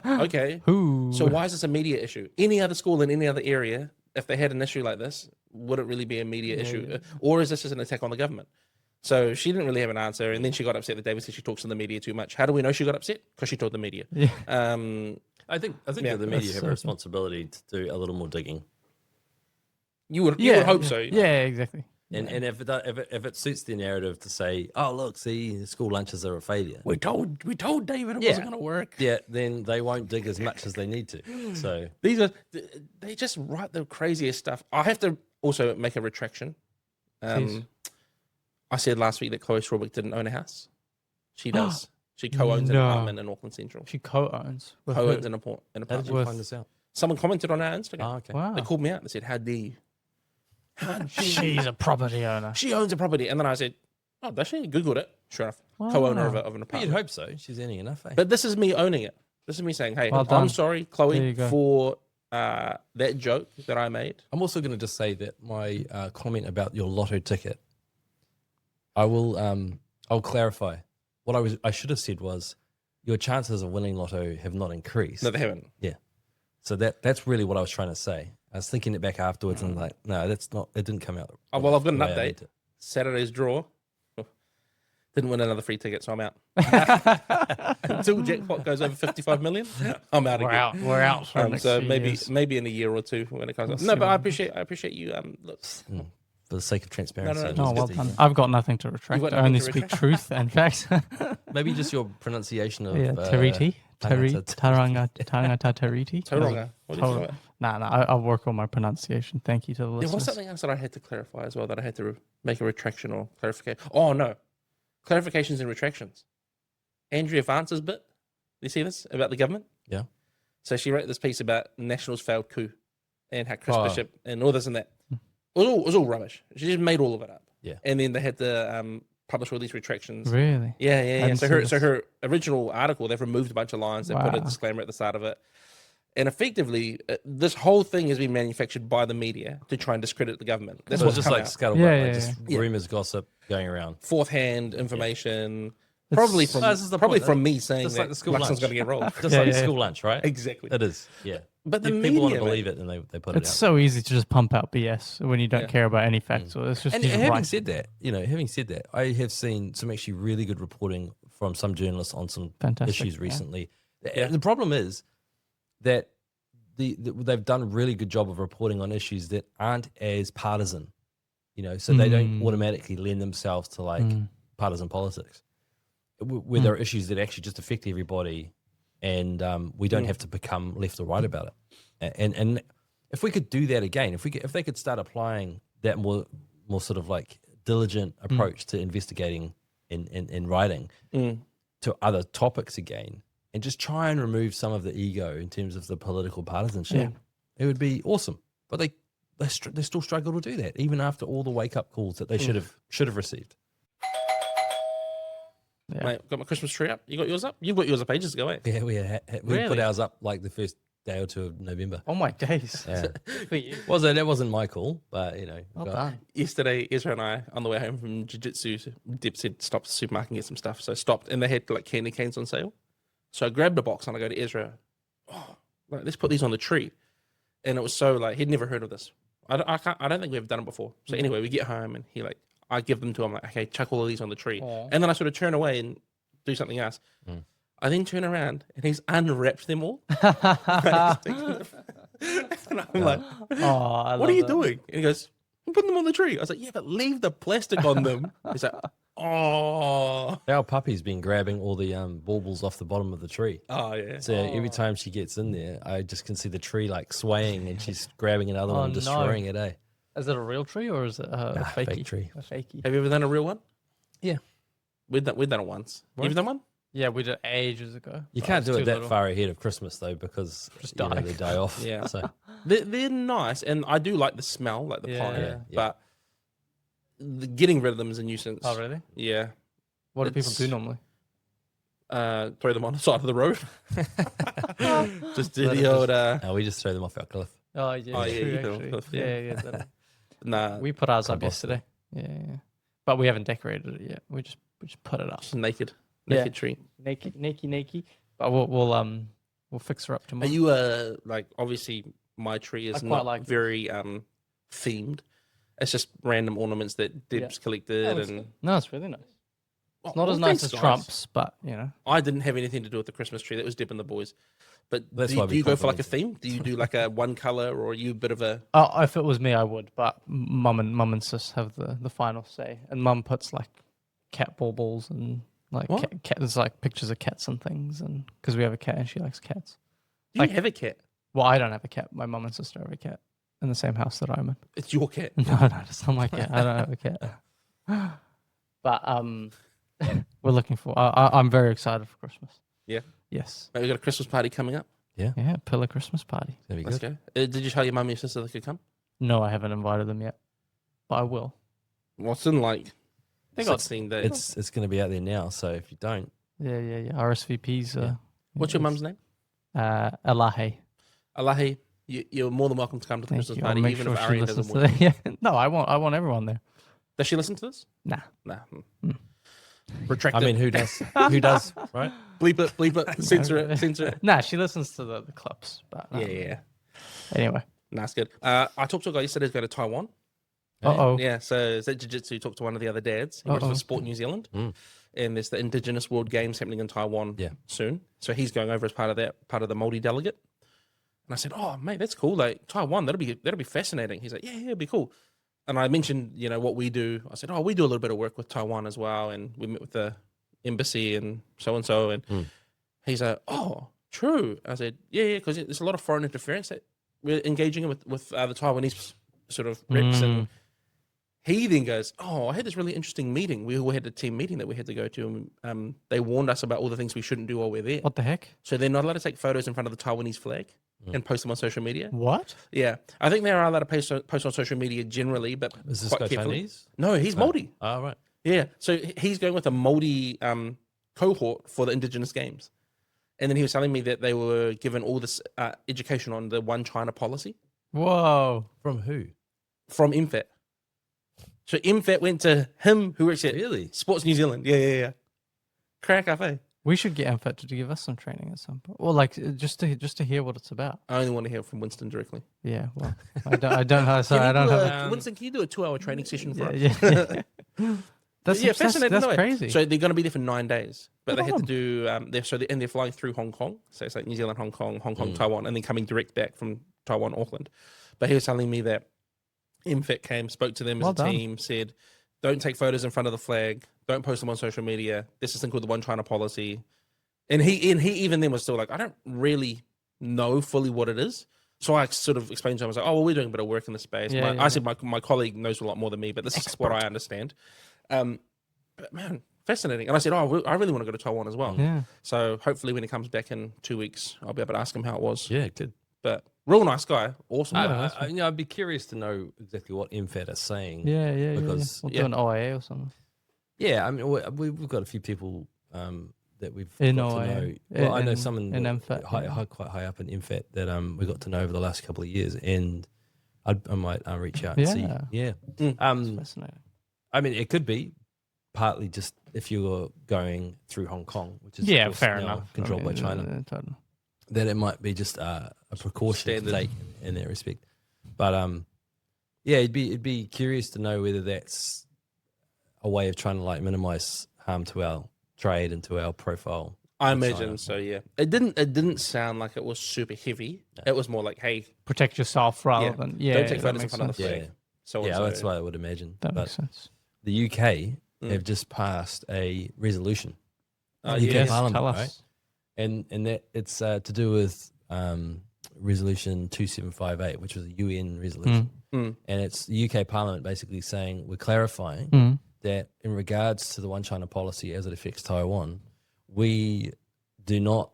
[SPEAKER 1] Okay.
[SPEAKER 2] Who?
[SPEAKER 1] So why is this a media issue? Any other school in any other area, if they had an issue like this, would it really be a media issue? Or is this just an attack on the government? So she didn't really have an answer. And then she got upset that David said she talks to the media too much. How do we know she got upset? Because she told the media.
[SPEAKER 2] Yeah.
[SPEAKER 3] I think that the media have a responsibility to do a little more digging.
[SPEAKER 1] You would hope so.
[SPEAKER 2] Yeah, exactly.
[SPEAKER 3] And if it suits the narrative to say, oh look, see, school lunches are a failure.
[SPEAKER 1] We told David it wasn't going to work.
[SPEAKER 3] Yeah, then they won't dig as much as they need to. So
[SPEAKER 1] they just write the craziest stuff. I have to also make a retraction. I said last week that Chloe Strawbeck didn't own a house. She does. She co-owns an apartment in Auckland Central.
[SPEAKER 2] She co-owns.
[SPEAKER 1] Co-owns an
[SPEAKER 3] how did
[SPEAKER 1] apartment.
[SPEAKER 3] you find this out?
[SPEAKER 1] Someone commented on our Instagram.
[SPEAKER 3] Oh, okay.
[SPEAKER 2] Wow.
[SPEAKER 1] They called me out. They said, "How dare you? How dare you?
[SPEAKER 2] She's a property owner.
[SPEAKER 1] She owns a property." And then I said, "Oh, does she?" Googled it. Sure enough, co-owner of an
[SPEAKER 3] You'd
[SPEAKER 1] apartment.
[SPEAKER 3] hope so. She's earning enough. Eh?
[SPEAKER 1] But this is me owning it. This is me saying, "Hey,
[SPEAKER 2] Well done.
[SPEAKER 1] I'm sorry,
[SPEAKER 2] There
[SPEAKER 1] Chloe,
[SPEAKER 2] you go.
[SPEAKER 1] for that joke that I made."
[SPEAKER 3] I'm also going to just say that my comment about your lotto ticket, I'll clarify. What I should have said was, your chances of winning lotto have not increased.
[SPEAKER 1] No, they haven't.
[SPEAKER 3] Yeah. So that's really what I was trying to say. I was thinking it back afterwards and like, no, that's not. It didn't come out.
[SPEAKER 1] Oh, well, I've got an
[SPEAKER 3] the way I
[SPEAKER 1] update.
[SPEAKER 3] meant it.
[SPEAKER 1] Saturday's draw. Didn't win another free ticket, so I'm out. Until jackpot goes over 55 million, I'm out again.
[SPEAKER 2] We're out for the next
[SPEAKER 1] So
[SPEAKER 2] few
[SPEAKER 1] maybe
[SPEAKER 2] years.
[SPEAKER 1] in a year or two when it comes up.
[SPEAKER 2] We'll
[SPEAKER 1] No,
[SPEAKER 2] see
[SPEAKER 1] but I
[SPEAKER 2] what
[SPEAKER 1] appreciate you. Look,
[SPEAKER 3] For the sake of transparency.
[SPEAKER 1] no,
[SPEAKER 3] it
[SPEAKER 1] no,
[SPEAKER 3] was
[SPEAKER 2] Oh, well
[SPEAKER 3] just
[SPEAKER 2] done.
[SPEAKER 3] easy.
[SPEAKER 2] I've got nothing to retract.
[SPEAKER 1] got
[SPEAKER 2] I
[SPEAKER 1] nothing
[SPEAKER 2] only
[SPEAKER 1] to
[SPEAKER 2] speak
[SPEAKER 1] retract?
[SPEAKER 2] truth and facts.
[SPEAKER 3] Maybe just your pronunciation of
[SPEAKER 2] Tariti. Taranga Tariti.
[SPEAKER 1] Tauranga. What do you call it?
[SPEAKER 2] I'll work on my pronunciation. Thank you to the
[SPEAKER 1] There
[SPEAKER 2] listeners.
[SPEAKER 1] was something else that I had to clarify as well, that I had to make a retraction or clarification. Oh, no. Clarifications and retractions. Andrea Vance's bit. You see this about the government?
[SPEAKER 3] Yeah.
[SPEAKER 1] So she wrote this piece about National's failed coup and how Chris
[SPEAKER 3] Oh.
[SPEAKER 1] Bishop and all this and that. It was all rubbish. She just made all of it up.
[SPEAKER 3] Yeah.
[SPEAKER 1] And then they had to publish all these retractions.
[SPEAKER 2] Really?
[SPEAKER 1] Yeah.
[SPEAKER 2] didn't
[SPEAKER 1] So
[SPEAKER 2] see this.
[SPEAKER 1] her original article, they've removed a bunch of lines. They put a
[SPEAKER 2] Wow.
[SPEAKER 1] disclaimer at the start of it. And effectively, this whole thing has been manufactured by the media to try and discredit the government. That's
[SPEAKER 3] So
[SPEAKER 1] what's
[SPEAKER 3] it's just
[SPEAKER 1] come
[SPEAKER 3] like
[SPEAKER 1] out.
[SPEAKER 3] scuttlebutt,
[SPEAKER 2] Yeah,
[SPEAKER 3] like
[SPEAKER 2] yeah,
[SPEAKER 3] just
[SPEAKER 1] yeah.
[SPEAKER 3] rumors, gossip going around.
[SPEAKER 1] Fourth-hand information. Probably from
[SPEAKER 3] No, this is the
[SPEAKER 1] probably
[SPEAKER 3] point.
[SPEAKER 1] from me saying
[SPEAKER 3] Just
[SPEAKER 1] that
[SPEAKER 3] like the school
[SPEAKER 1] Luxon's
[SPEAKER 3] lunch.
[SPEAKER 1] going to get rolled.
[SPEAKER 3] Just
[SPEAKER 2] Yeah,
[SPEAKER 3] like
[SPEAKER 2] yeah,
[SPEAKER 3] school lunch, right?
[SPEAKER 1] Exactly.
[SPEAKER 3] It is, yeah.
[SPEAKER 1] But the
[SPEAKER 3] People want to
[SPEAKER 1] media,
[SPEAKER 3] believe
[SPEAKER 1] man.
[SPEAKER 3] it, and they put it
[SPEAKER 2] It's
[SPEAKER 3] out.
[SPEAKER 2] so easy to just pump out BS when you don't
[SPEAKER 1] Yeah.
[SPEAKER 2] care about any facts. Or it's just
[SPEAKER 3] And
[SPEAKER 2] you just
[SPEAKER 3] having
[SPEAKER 2] write-
[SPEAKER 3] said that, I have seen some actually really good reporting from some journalists on some
[SPEAKER 2] Fantastic,
[SPEAKER 3] issues
[SPEAKER 2] yeah.
[SPEAKER 3] recently.
[SPEAKER 1] Yeah.
[SPEAKER 3] The problem is that they've done a really good job of reporting on issues that aren't as partisan, so they don't automatically lend themselves to like partisan politics, where there are issues that actually just affect everybody, and we don't have to become left or right about it. And if we could do that again, if they could start applying that more sort of like diligent approach to investigating and writing to other topics again, and just try and remove some of the ego in terms of the political partisanship, it would be awesome. But they still struggle to do that, even after all the wake up calls that they should have received.
[SPEAKER 2] Yeah.
[SPEAKER 1] Mate, got my Christmas tree up. You got yours up? You've got yours up ages ago, eh?
[SPEAKER 3] Yeah, we put
[SPEAKER 2] Really?
[SPEAKER 3] ours up like the first day or two of November.
[SPEAKER 2] Oh my days.
[SPEAKER 3] Yeah.
[SPEAKER 2] For you.
[SPEAKER 3] That wasn't my call, but
[SPEAKER 2] Well
[SPEAKER 3] got-
[SPEAKER 2] done.
[SPEAKER 1] Yesterday, Ezra and I, on the way home from jiu-jitsu, Deb said stop at the supermarket and get some stuff. So I stopped, and they had like candy canes on sale. So I grabbed a box and I go to Ezra, let's put these on the tree. And it was so like, he'd never heard of this. I don't think we've done it before. So anyway, we get home and I give them to him, like, okay, chuck all of these on the tree.
[SPEAKER 2] Aw.
[SPEAKER 1] And then I sort of turn away and do something else. I then turn around and he's unwrapped them all. And I'm like,
[SPEAKER 2] Oh,
[SPEAKER 1] what are you doing? And he goes, I'm putting them on the tree. I was like, yeah, but leave the plastic on them. He's like, oh.
[SPEAKER 3] Our puppy's been grabbing all the baubles off the bottom of the tree.
[SPEAKER 1] Oh, yeah.
[SPEAKER 3] So every time she gets in there, I just can see the tree like swaying, and she's grabbing another one and
[SPEAKER 2] no.
[SPEAKER 3] destroying it. Eh?
[SPEAKER 2] Is it a real tree or is it a fakey?
[SPEAKER 3] fake tree.
[SPEAKER 2] A fakey.
[SPEAKER 1] Have you ever done a real one?
[SPEAKER 3] Yeah.
[SPEAKER 1] We've done it once.
[SPEAKER 3] What?
[SPEAKER 1] You've done one?
[SPEAKER 2] Yeah, we did ages ago.
[SPEAKER 3] You
[SPEAKER 2] but I
[SPEAKER 3] can't
[SPEAKER 2] was
[SPEAKER 3] do
[SPEAKER 2] too
[SPEAKER 3] it that
[SPEAKER 2] little.
[SPEAKER 3] far ahead of Christmas though, because
[SPEAKER 2] Just
[SPEAKER 3] you know,
[SPEAKER 2] die.
[SPEAKER 3] they die off.
[SPEAKER 1] Yeah.
[SPEAKER 3] So
[SPEAKER 1] They're nice, and I do like the smell, like the pine,
[SPEAKER 2] Yeah.
[SPEAKER 3] Yeah.
[SPEAKER 1] but getting rid of them is a nuisance.
[SPEAKER 2] Oh, really?
[SPEAKER 1] Yeah.
[SPEAKER 2] What do people do
[SPEAKER 1] It's-
[SPEAKER 2] normally?
[SPEAKER 1] Throw them on the side of the road. Just do
[SPEAKER 2] Let
[SPEAKER 1] the
[SPEAKER 2] it
[SPEAKER 1] old.
[SPEAKER 3] we just throw them off our cliff.
[SPEAKER 2] Oh, yeah,
[SPEAKER 1] Oh, yeah,
[SPEAKER 2] true,
[SPEAKER 1] you can,
[SPEAKER 2] actually.
[SPEAKER 1] of course,
[SPEAKER 2] Yeah,
[SPEAKER 1] yeah.
[SPEAKER 2] that-
[SPEAKER 1] Nah,
[SPEAKER 2] we put ours up
[SPEAKER 3] Compost it.
[SPEAKER 2] yesterday. Yeah. But we haven't decorated it yet. We just put it up.
[SPEAKER 1] just naked
[SPEAKER 2] Yeah.
[SPEAKER 1] tree.
[SPEAKER 2] Naked. But we'll fix her up
[SPEAKER 1] Are
[SPEAKER 2] tomorrow.
[SPEAKER 1] you like obviously my tree is
[SPEAKER 2] I quite
[SPEAKER 1] not
[SPEAKER 2] like it.
[SPEAKER 1] very themed. It's just random ornaments that Deb's collected,
[SPEAKER 2] looks
[SPEAKER 1] and
[SPEAKER 2] good. No, it's really nice.
[SPEAKER 1] Well,
[SPEAKER 2] It's not as
[SPEAKER 1] well,
[SPEAKER 2] nice
[SPEAKER 1] thanks,
[SPEAKER 2] as
[SPEAKER 1] guys.
[SPEAKER 2] Trump's, but you know.
[SPEAKER 1] I didn't have anything to do with the Christmas tree. That was Deb and the boys. But
[SPEAKER 3] That's
[SPEAKER 1] do,
[SPEAKER 3] why
[SPEAKER 1] do
[SPEAKER 3] we
[SPEAKER 1] you go for like a
[SPEAKER 3] complimented.
[SPEAKER 1] theme? Do you do like a one color, or are you a bit of a?
[SPEAKER 2] Oh, if it was me, I would. But mum and sis have the final say, and mum puts like cat baubles and like
[SPEAKER 1] What?
[SPEAKER 2] there's like pictures of cats and things, and because we have a cat and she likes cats.
[SPEAKER 1] Do you
[SPEAKER 2] Like-
[SPEAKER 1] have a cat?
[SPEAKER 2] Well, I don't have a cat. My mum and sister have a cat in the same house that I'm in.
[SPEAKER 1] It's your cat.
[SPEAKER 2] No, it's not my cat. I don't have a cat. But we're looking for. I'm very excited for Christmas.
[SPEAKER 1] Yeah.
[SPEAKER 2] Yes.
[SPEAKER 1] We got a Christmas party coming up.
[SPEAKER 2] Yeah. Pillar Christmas party.
[SPEAKER 3] It's gonna be
[SPEAKER 1] Let's
[SPEAKER 3] good.
[SPEAKER 1] go. Did you tell your mum and your sister they could come?
[SPEAKER 2] No, I haven't invited them yet, but I will.
[SPEAKER 1] What's in like
[SPEAKER 2] They got
[SPEAKER 1] 16 days?
[SPEAKER 3] It's gonna be out there now. So if you don't,
[SPEAKER 2] Yeah. RSVPs.
[SPEAKER 3] Yeah.
[SPEAKER 1] What's your mum's name?
[SPEAKER 2] Elahe.
[SPEAKER 1] Alahi. You're more than welcome to come to the
[SPEAKER 2] Thank
[SPEAKER 1] Christmas
[SPEAKER 2] you. I'll
[SPEAKER 1] party,
[SPEAKER 2] make
[SPEAKER 1] even
[SPEAKER 2] sure
[SPEAKER 1] if
[SPEAKER 2] she
[SPEAKER 1] Ari
[SPEAKER 2] listens
[SPEAKER 1] doesn't
[SPEAKER 2] to
[SPEAKER 1] work.
[SPEAKER 2] that. Yeah. No, I want everyone there.
[SPEAKER 1] Does she listen to this?
[SPEAKER 2] Nah.
[SPEAKER 1] Nah.
[SPEAKER 2] Mm.
[SPEAKER 1] Retract
[SPEAKER 3] I
[SPEAKER 1] it.
[SPEAKER 3] mean, who does? Who does? Right?
[SPEAKER 1] bleep it, censor it.
[SPEAKER 2] Nah, she listens to the clips. But
[SPEAKER 1] Yeah.
[SPEAKER 2] Anyway.
[SPEAKER 1] Nah, it's good. I talked to a guy yesterday who's going to Taiwan.
[SPEAKER 2] Oh.
[SPEAKER 1] Yeah, so Zed Jiu-Jitsu talked to one of the other dads. He works for Sport New Zealand.
[SPEAKER 3] Mm.
[SPEAKER 1] And there's the Indigenous World Games happening in Taiwan
[SPEAKER 3] Yeah.
[SPEAKER 1] soon. So he's going over as part of the Moldy delegate. And I said, "Oh, mate, that's cool. Like Taiwan, that'll be fascinating." He's like, "Yeah, it'd be cool." And I mentioned, what we do. I said, "Oh, we do a little bit of work with Taiwan as well, and we met with the embassy and so and so." And he's like, "Oh, true." I said, "Yeah, because there's a lot of foreign interference that we're engaging in with the Taiwanese sort of reps." And he then goes, "Oh, I had this really interesting meeting. We all had a team meeting that we had to go to, and they warned us about all the things we shouldn't do while we're there.
[SPEAKER 2] What the heck?
[SPEAKER 1] So they're not allowed to take photos in front of the Taiwanese flag and post them on social media.
[SPEAKER 2] What?
[SPEAKER 1] Yeah, I think they are allowed to post on social media generally, but
[SPEAKER 3] Is this
[SPEAKER 1] quite
[SPEAKER 3] guy
[SPEAKER 1] carefully.
[SPEAKER 3] Chinese?
[SPEAKER 1] No, he's Moldy.
[SPEAKER 3] Oh, right.
[SPEAKER 1] Yeah, so he's going with a Moldy cohort for the Indigenous Games, and then he was telling me that they were given all this education on the One China policy
[SPEAKER 2] Whoa.
[SPEAKER 3] From who?
[SPEAKER 1] from MFAT. So MFAT went to him, who works at
[SPEAKER 3] Really?
[SPEAKER 1] Sports New Zealand. Yeah. Crack up, eh?
[SPEAKER 2] We should get MFAT to give us some training at some point. Well, like just to hear what it's about.
[SPEAKER 1] I only want to hear from Winston directly.
[SPEAKER 2] Yeah. Well, I don't have. Sorry, I don't have.
[SPEAKER 1] Winston, can you do a 2-hour training session for us?
[SPEAKER 2] Yeah. That's
[SPEAKER 1] fascinating.
[SPEAKER 2] That's
[SPEAKER 1] anyway.
[SPEAKER 2] crazy.
[SPEAKER 1] So they're going to be there for 9 days, but
[SPEAKER 2] Good
[SPEAKER 1] they
[SPEAKER 2] on
[SPEAKER 1] had to do. They're flying through Hong Kong, so it's like New Zealand, Hong Kong, Taiwan, and then coming direct back from Taiwan, Auckland. But he was telling me that MFIT came, spoke to them
[SPEAKER 2] Well
[SPEAKER 1] as a
[SPEAKER 2] done.
[SPEAKER 1] team, said, "Don't take photos in front of the flag. Don't post them on social media. This is thing called the One China policy." And he even then was still like, "I don't really know fully what it is." So I sort of explained to him, I was like, "Oh, well, we're doing a bit of work in this space."
[SPEAKER 2] Yeah,
[SPEAKER 1] I said, my colleague knows a lot more than me, but this is what
[SPEAKER 2] Expert.
[SPEAKER 1] I understand. But man, fascinating. And I said, "Oh, I really want to go to Taiwan as well."
[SPEAKER 2] Yeah.
[SPEAKER 1] So hopefully when he comes back in 2 weeks, I'll be able to ask him how it was.
[SPEAKER 3] Yeah, good.
[SPEAKER 1] But real nice guy. Awesome. guy.
[SPEAKER 3] I'd be curious to know exactly what MFAT is saying.
[SPEAKER 2] Yeah.
[SPEAKER 3] Because-
[SPEAKER 2] We'll do an OIA or something.
[SPEAKER 3] Yeah, I mean, we've got a few people that we've
[SPEAKER 2] In
[SPEAKER 3] got to
[SPEAKER 2] OIA.
[SPEAKER 3] know. Well, I know
[SPEAKER 2] In-
[SPEAKER 3] someone
[SPEAKER 2] in MFAT,
[SPEAKER 3] quite high up in MFAT that we got to know over the last couple of years, and I might reach out and see.
[SPEAKER 2] Yeah.
[SPEAKER 3] Yeah.
[SPEAKER 2] Fascinating.
[SPEAKER 3] I mean, it could be partly just if you're going through Hong Kong, which is of
[SPEAKER 2] Yeah,
[SPEAKER 3] course,
[SPEAKER 2] fair
[SPEAKER 3] now
[SPEAKER 2] enough.
[SPEAKER 3] controlled by China.
[SPEAKER 2] Totally.
[SPEAKER 3] That it might be just a precaution
[SPEAKER 1] Standard.
[SPEAKER 3] to take in that respect. But yeah, it'd be curious to know whether that's a way of trying to like minimize harm to our trade and to our profile.
[SPEAKER 1] I
[SPEAKER 3] with
[SPEAKER 1] imagine
[SPEAKER 3] China.
[SPEAKER 1] so. Yeah. It didn't sound like it was super heavy. It was more like, hey,
[SPEAKER 2] Protect yourself rather
[SPEAKER 1] Yeah.
[SPEAKER 2] than
[SPEAKER 1] don't take
[SPEAKER 2] that
[SPEAKER 1] photos in
[SPEAKER 2] makes
[SPEAKER 1] front of the
[SPEAKER 2] sense.
[SPEAKER 1] flag.
[SPEAKER 3] Yeah,
[SPEAKER 1] So
[SPEAKER 3] yeah, that's what I would imagine.
[SPEAKER 2] That
[SPEAKER 3] But
[SPEAKER 2] makes sense.
[SPEAKER 3] the UK
[SPEAKER 1] Mm.
[SPEAKER 3] have just passed a resolution,
[SPEAKER 1] Oh,
[SPEAKER 3] UK
[SPEAKER 1] yes.
[SPEAKER 3] Parliament,
[SPEAKER 2] Tell us.
[SPEAKER 3] right? And that it's to do with Resolution 2758, which was a UN resolution.
[SPEAKER 1] Mm.
[SPEAKER 3] And it's the UK Parliament basically saying we're clarifying
[SPEAKER 2] Mm.
[SPEAKER 3] that in regards to the One China policy as it affects Taiwan, we do not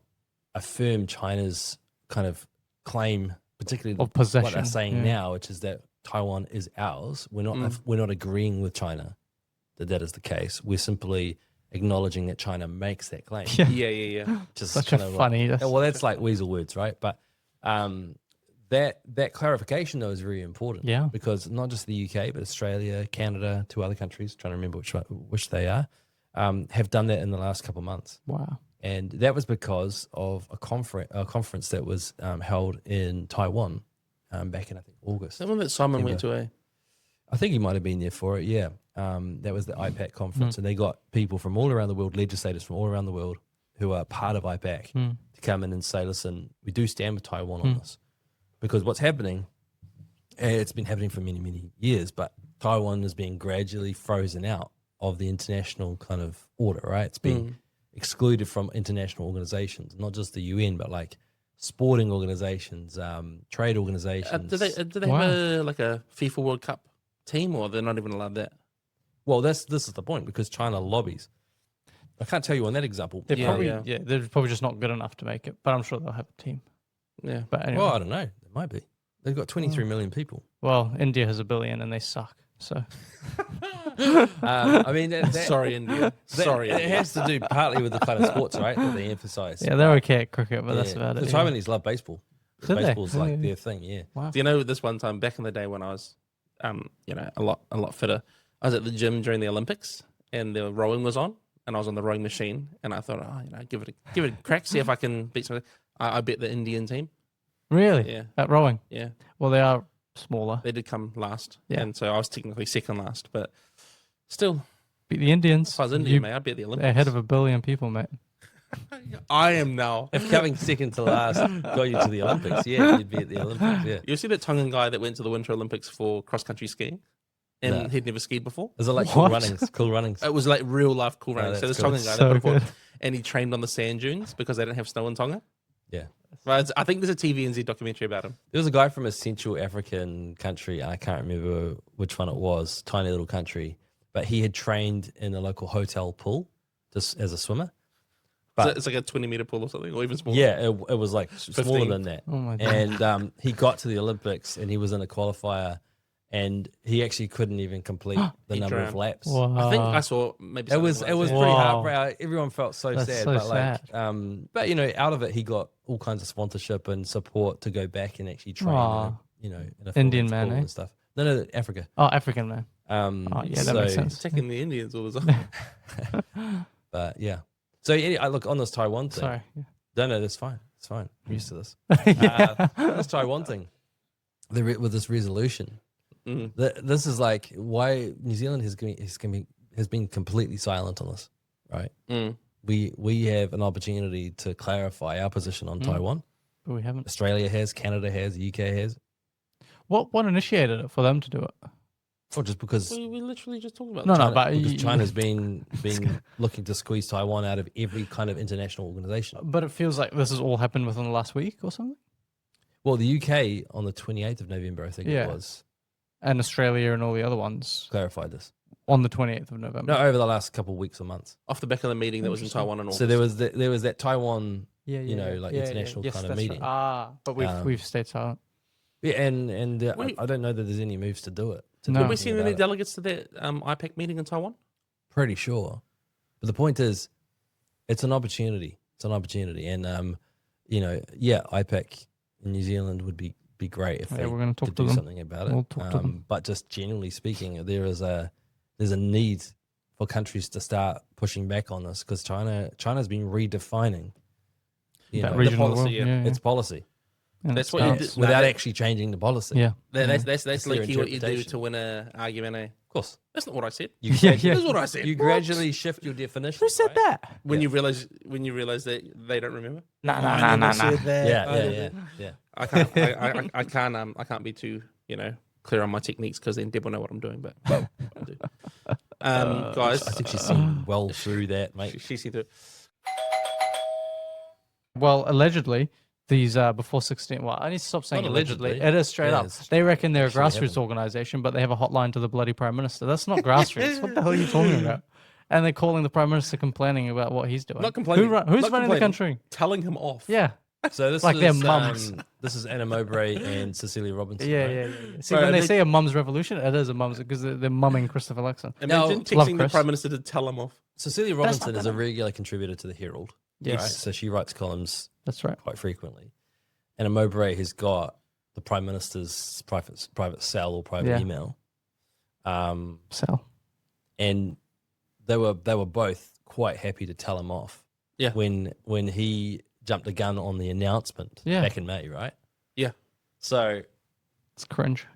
[SPEAKER 3] affirm China's kind of claim, particularly
[SPEAKER 2] Of
[SPEAKER 3] what
[SPEAKER 2] possession.
[SPEAKER 3] they're saying now, which is that Taiwan is ours. We're not agreeing with China that is the case. We're simply acknowledging that China makes that claim.
[SPEAKER 1] Yeah.
[SPEAKER 3] Just
[SPEAKER 2] Such a
[SPEAKER 3] kind of
[SPEAKER 2] funny.
[SPEAKER 3] well, that's like weasel words, right? But that clarification though is very important.
[SPEAKER 2] Yeah.
[SPEAKER 3] Because not just the UK, but Australia, Canada, 2 other countries, trying to remember which they are, have done that in the last couple of months.
[SPEAKER 2] Wow.
[SPEAKER 3] And that was because of a conference that was held in Taiwan back in, I think, August.
[SPEAKER 1] The one that Simon went to, eh?
[SPEAKER 3] I think he might have been there for it, yeah. That was the IPAC conference, and they got people from all around the world, legislators from all around the world who are part of IPAC to come in and say, listen, we do stand with Taiwan on this. Because what's happening, it's been happening for many, many years, but Taiwan is being gradually frozen out of the international kind of order, right? It's being excluded from international organizations, not just the UN, but like sporting organizations, trade organizations.
[SPEAKER 1] Do they have a FIFA World Cup team, or they're not even allowed that?
[SPEAKER 3] Well, this is the point, because China lobbies. I can't tell you on that example.
[SPEAKER 2] They're probably just not good enough to make it, but I'm sure they'll have a team.
[SPEAKER 1] Yeah.
[SPEAKER 2] But anyway.
[SPEAKER 3] Well, I don't know. It might be. They've got 23 million people.
[SPEAKER 2] Well, India has 1 billion and they suck. So.
[SPEAKER 3] I mean,
[SPEAKER 1] sorry, India. Sorry,
[SPEAKER 3] it has to do partly with the kind of sports, right, that they emphasize.
[SPEAKER 2] Yeah, they're okay at cricket, but that's about it.
[SPEAKER 3] The Taiwanese love baseball. Baseball's
[SPEAKER 2] they?
[SPEAKER 3] like their thing, yeah.
[SPEAKER 2] Wow.
[SPEAKER 1] Do you know this one time back in the day when I was, a lot fitter? I was at the gym during the Olympics, and the rowing was on, and I was on the rowing machine, and I thought, give it a crack, see if I can beat something. I bet the Indian team.
[SPEAKER 2] Really?
[SPEAKER 1] Yeah.
[SPEAKER 2] At rowing?
[SPEAKER 1] Yeah.
[SPEAKER 2] Well, they are smaller.
[SPEAKER 1] They did come last,
[SPEAKER 2] Yeah.
[SPEAKER 1] and so I was technically second last, but still,
[SPEAKER 2] Beat the Indians.
[SPEAKER 1] if I was Indian, mate, I'd bet the Olympics.
[SPEAKER 2] They're ahead of 1 billion people, mate.
[SPEAKER 1] I am now.
[SPEAKER 3] If coming second to last got you to the Olympics, yeah, you'd be at the Olympics, yeah.
[SPEAKER 1] You see that Tongan guy that went to the Winter Olympics for cross-country skiing? And
[SPEAKER 3] No.
[SPEAKER 1] he'd never skied before.
[SPEAKER 3] Is it like
[SPEAKER 2] What?
[SPEAKER 3] cool runnings?
[SPEAKER 1] It was like real life cool
[SPEAKER 3] Oh,
[SPEAKER 1] running. So
[SPEAKER 3] that's
[SPEAKER 1] this
[SPEAKER 3] cool.
[SPEAKER 1] Tongan guy,
[SPEAKER 2] So
[SPEAKER 1] they put him
[SPEAKER 2] good.
[SPEAKER 1] forward, and he trained on the sand dunes because they didn't have snow in Tonga.
[SPEAKER 3] Yeah.
[SPEAKER 1] Right, I think there's a TVNZ documentary about him.
[SPEAKER 3] There was a guy from a Central African country, I can't remember which one it was, tiny little country, but he had trained in a local hotel pool just as a swimmer.
[SPEAKER 1] So
[SPEAKER 3] But
[SPEAKER 1] it's like a 20-meter pool or something, or even smaller.
[SPEAKER 3] yeah, it was like smaller
[SPEAKER 1] 15.
[SPEAKER 3] than that.
[SPEAKER 2] Oh my God.
[SPEAKER 3] And he got to the Olympics and he was in a qualifier and he actually couldn't even complete the
[SPEAKER 1] He
[SPEAKER 3] number of
[SPEAKER 1] drowned.
[SPEAKER 3] laps.
[SPEAKER 2] Wow.
[SPEAKER 1] I think I saw maybe
[SPEAKER 3] It was
[SPEAKER 1] something like that.
[SPEAKER 3] pretty
[SPEAKER 2] Wow.
[SPEAKER 3] heartbreaking. Everyone felt so
[SPEAKER 2] That's
[SPEAKER 3] sad,
[SPEAKER 2] so
[SPEAKER 3] but like,
[SPEAKER 2] sad.
[SPEAKER 3] but you know, out of it, he got all kinds of sponsorship and support to go back and actually train.
[SPEAKER 2] Aw.
[SPEAKER 3] In a
[SPEAKER 2] Indian
[SPEAKER 3] full-length
[SPEAKER 2] man,
[SPEAKER 3] pool
[SPEAKER 2] eh?
[SPEAKER 3] and stuff. No, Africa.
[SPEAKER 2] Oh, African man.
[SPEAKER 3] Oh,
[SPEAKER 2] yeah, that makes sense.
[SPEAKER 1] Attacking the Indians all the time.
[SPEAKER 3] But yeah. So I look on this Taiwan thing.
[SPEAKER 2] Sorry.
[SPEAKER 3] No, that's fine. It's fine. I'm used to this.
[SPEAKER 2] Yeah.
[SPEAKER 3] This Taiwan thing, with this resolution,
[SPEAKER 1] Mm.
[SPEAKER 3] this is like why New Zealand has been completely silent on this, right?
[SPEAKER 1] Mm.
[SPEAKER 3] We have an opportunity to clarify our position on Taiwan.
[SPEAKER 2] But we haven't.
[SPEAKER 3] Australia has, Canada has, the UK has.
[SPEAKER 2] What initiated it for them to do it?
[SPEAKER 3] Or just because
[SPEAKER 1] We literally just talked about
[SPEAKER 2] No,
[SPEAKER 1] that.
[SPEAKER 2] no, but
[SPEAKER 3] because
[SPEAKER 2] you-
[SPEAKER 3] China's been looking to squeeze Taiwan out of every kind of international organization.
[SPEAKER 2] But it feels like this has all happened within the last week or something.
[SPEAKER 3] Well, the UK on the 28th of November, I think
[SPEAKER 2] Yeah.
[SPEAKER 3] it was,
[SPEAKER 2] And Australia and all the other ones
[SPEAKER 3] clarified this.
[SPEAKER 2] on the 28th of November.
[SPEAKER 3] No, over the last couple of weeks or months.
[SPEAKER 1] Off the back of the meeting that was in
[SPEAKER 2] Interesting.
[SPEAKER 1] Taiwan and all.
[SPEAKER 3] So there was that Taiwan,
[SPEAKER 2] Yeah,
[SPEAKER 3] you know, like international
[SPEAKER 2] Yes,
[SPEAKER 3] kind of
[SPEAKER 2] that's right.
[SPEAKER 3] meeting.
[SPEAKER 2] But we've stayed silent.
[SPEAKER 3] Yeah, and
[SPEAKER 1] Wait.
[SPEAKER 3] I don't know that there's any moves to do it.
[SPEAKER 2] No.
[SPEAKER 1] Did we
[SPEAKER 3] do
[SPEAKER 1] see
[SPEAKER 3] anything
[SPEAKER 1] any
[SPEAKER 3] about it.
[SPEAKER 1] delegates to that IPAC meeting in Taiwan?
[SPEAKER 3] Pretty sure, but the point is, it's an opportunity. It's an opportunity, and you know, yeah, IPAC in New Zealand would be great if
[SPEAKER 2] Yeah,
[SPEAKER 3] they
[SPEAKER 2] we're gonna talk
[SPEAKER 3] could
[SPEAKER 2] to
[SPEAKER 3] do
[SPEAKER 2] them.
[SPEAKER 3] something about it.
[SPEAKER 2] We'll talk to them.
[SPEAKER 3] But just generally speaking, there's a need for countries to start pushing back on this because China's been redefining,
[SPEAKER 2] That
[SPEAKER 3] the
[SPEAKER 2] regional
[SPEAKER 1] policy,
[SPEAKER 2] world,
[SPEAKER 1] yeah.
[SPEAKER 3] its policy
[SPEAKER 2] And
[SPEAKER 1] That's
[SPEAKER 2] it
[SPEAKER 1] what you
[SPEAKER 2] starts-
[SPEAKER 1] did-
[SPEAKER 3] without
[SPEAKER 1] that-
[SPEAKER 3] actually changing the policy.
[SPEAKER 2] Yeah.
[SPEAKER 1] That's
[SPEAKER 3] It's their
[SPEAKER 1] like what you do
[SPEAKER 3] interpretation.
[SPEAKER 1] to win an argument. Eh?
[SPEAKER 3] Of course.
[SPEAKER 1] That's not what I said.
[SPEAKER 3] You
[SPEAKER 2] Yeah,
[SPEAKER 3] gradually,
[SPEAKER 2] yeah.
[SPEAKER 1] That's what I said.
[SPEAKER 3] You gradually shift your definition.
[SPEAKER 2] Who said
[SPEAKER 3] right?
[SPEAKER 2] that?
[SPEAKER 1] When
[SPEAKER 3] Yeah.
[SPEAKER 1] you realize that they don't remember.
[SPEAKER 2] Nah.
[SPEAKER 3] Yeah.
[SPEAKER 1] I can't be too clear on my techniques because then Deb will know what I'm doing. But I do. Guys,
[SPEAKER 3] I think she's seen well through that, mate.
[SPEAKER 1] she's seen through.
[SPEAKER 2] Well, allegedly, these before 16. Well, I need to stop saying
[SPEAKER 3] Not
[SPEAKER 2] allegedly.
[SPEAKER 3] allegedly.
[SPEAKER 2] It is straight
[SPEAKER 3] Yeah,
[SPEAKER 2] up.
[SPEAKER 3] it's
[SPEAKER 2] They reckon they're a
[SPEAKER 3] actually
[SPEAKER 2] grassroots
[SPEAKER 3] happened.
[SPEAKER 2] organization, but they have a hotline to the bloody prime minister. That's not grassroots. What the hell are you talking about? And they're calling the Prime Minister complaining about what he's doing.
[SPEAKER 1] Not complaining.
[SPEAKER 2] Who's
[SPEAKER 1] not
[SPEAKER 2] running the
[SPEAKER 1] complaining,
[SPEAKER 2] country?
[SPEAKER 1] Telling him off.
[SPEAKER 2] Yeah.
[SPEAKER 3] So this
[SPEAKER 2] Like
[SPEAKER 3] is
[SPEAKER 2] their mums.
[SPEAKER 3] This is Anna Mowbray and Cecilia Robinson.
[SPEAKER 2] Yeah,
[SPEAKER 3] right?
[SPEAKER 2] yeah, yeah. See,
[SPEAKER 1] Bro,
[SPEAKER 2] when they
[SPEAKER 1] they-
[SPEAKER 2] say a mum's revolution, it is a mum's because they're mumming Christopher Luxon.
[SPEAKER 1] Imagine
[SPEAKER 3] No,
[SPEAKER 1] texting
[SPEAKER 2] love
[SPEAKER 1] the
[SPEAKER 2] Chris.
[SPEAKER 1] Prime Minister to tell him off.
[SPEAKER 3] Cecilia
[SPEAKER 2] That's
[SPEAKER 3] Robinson
[SPEAKER 2] not
[SPEAKER 3] is a
[SPEAKER 2] bad.
[SPEAKER 3] regular contributor to the Herald.
[SPEAKER 2] Yes.
[SPEAKER 3] Right? So she writes columns
[SPEAKER 2] That's right.
[SPEAKER 3] quite frequently. Anna Mowbray has got the Prime Minister's private cell or private
[SPEAKER 2] Yeah.
[SPEAKER 3] email.
[SPEAKER 2] So
[SPEAKER 3] And they were both quite happy to tell him off.
[SPEAKER 1] Yeah.
[SPEAKER 3] When he jumped the gun on the announcement
[SPEAKER 2] Yeah.
[SPEAKER 3] back in May, right?
[SPEAKER 1] Yeah.
[SPEAKER 3] So
[SPEAKER 2] it's cringe.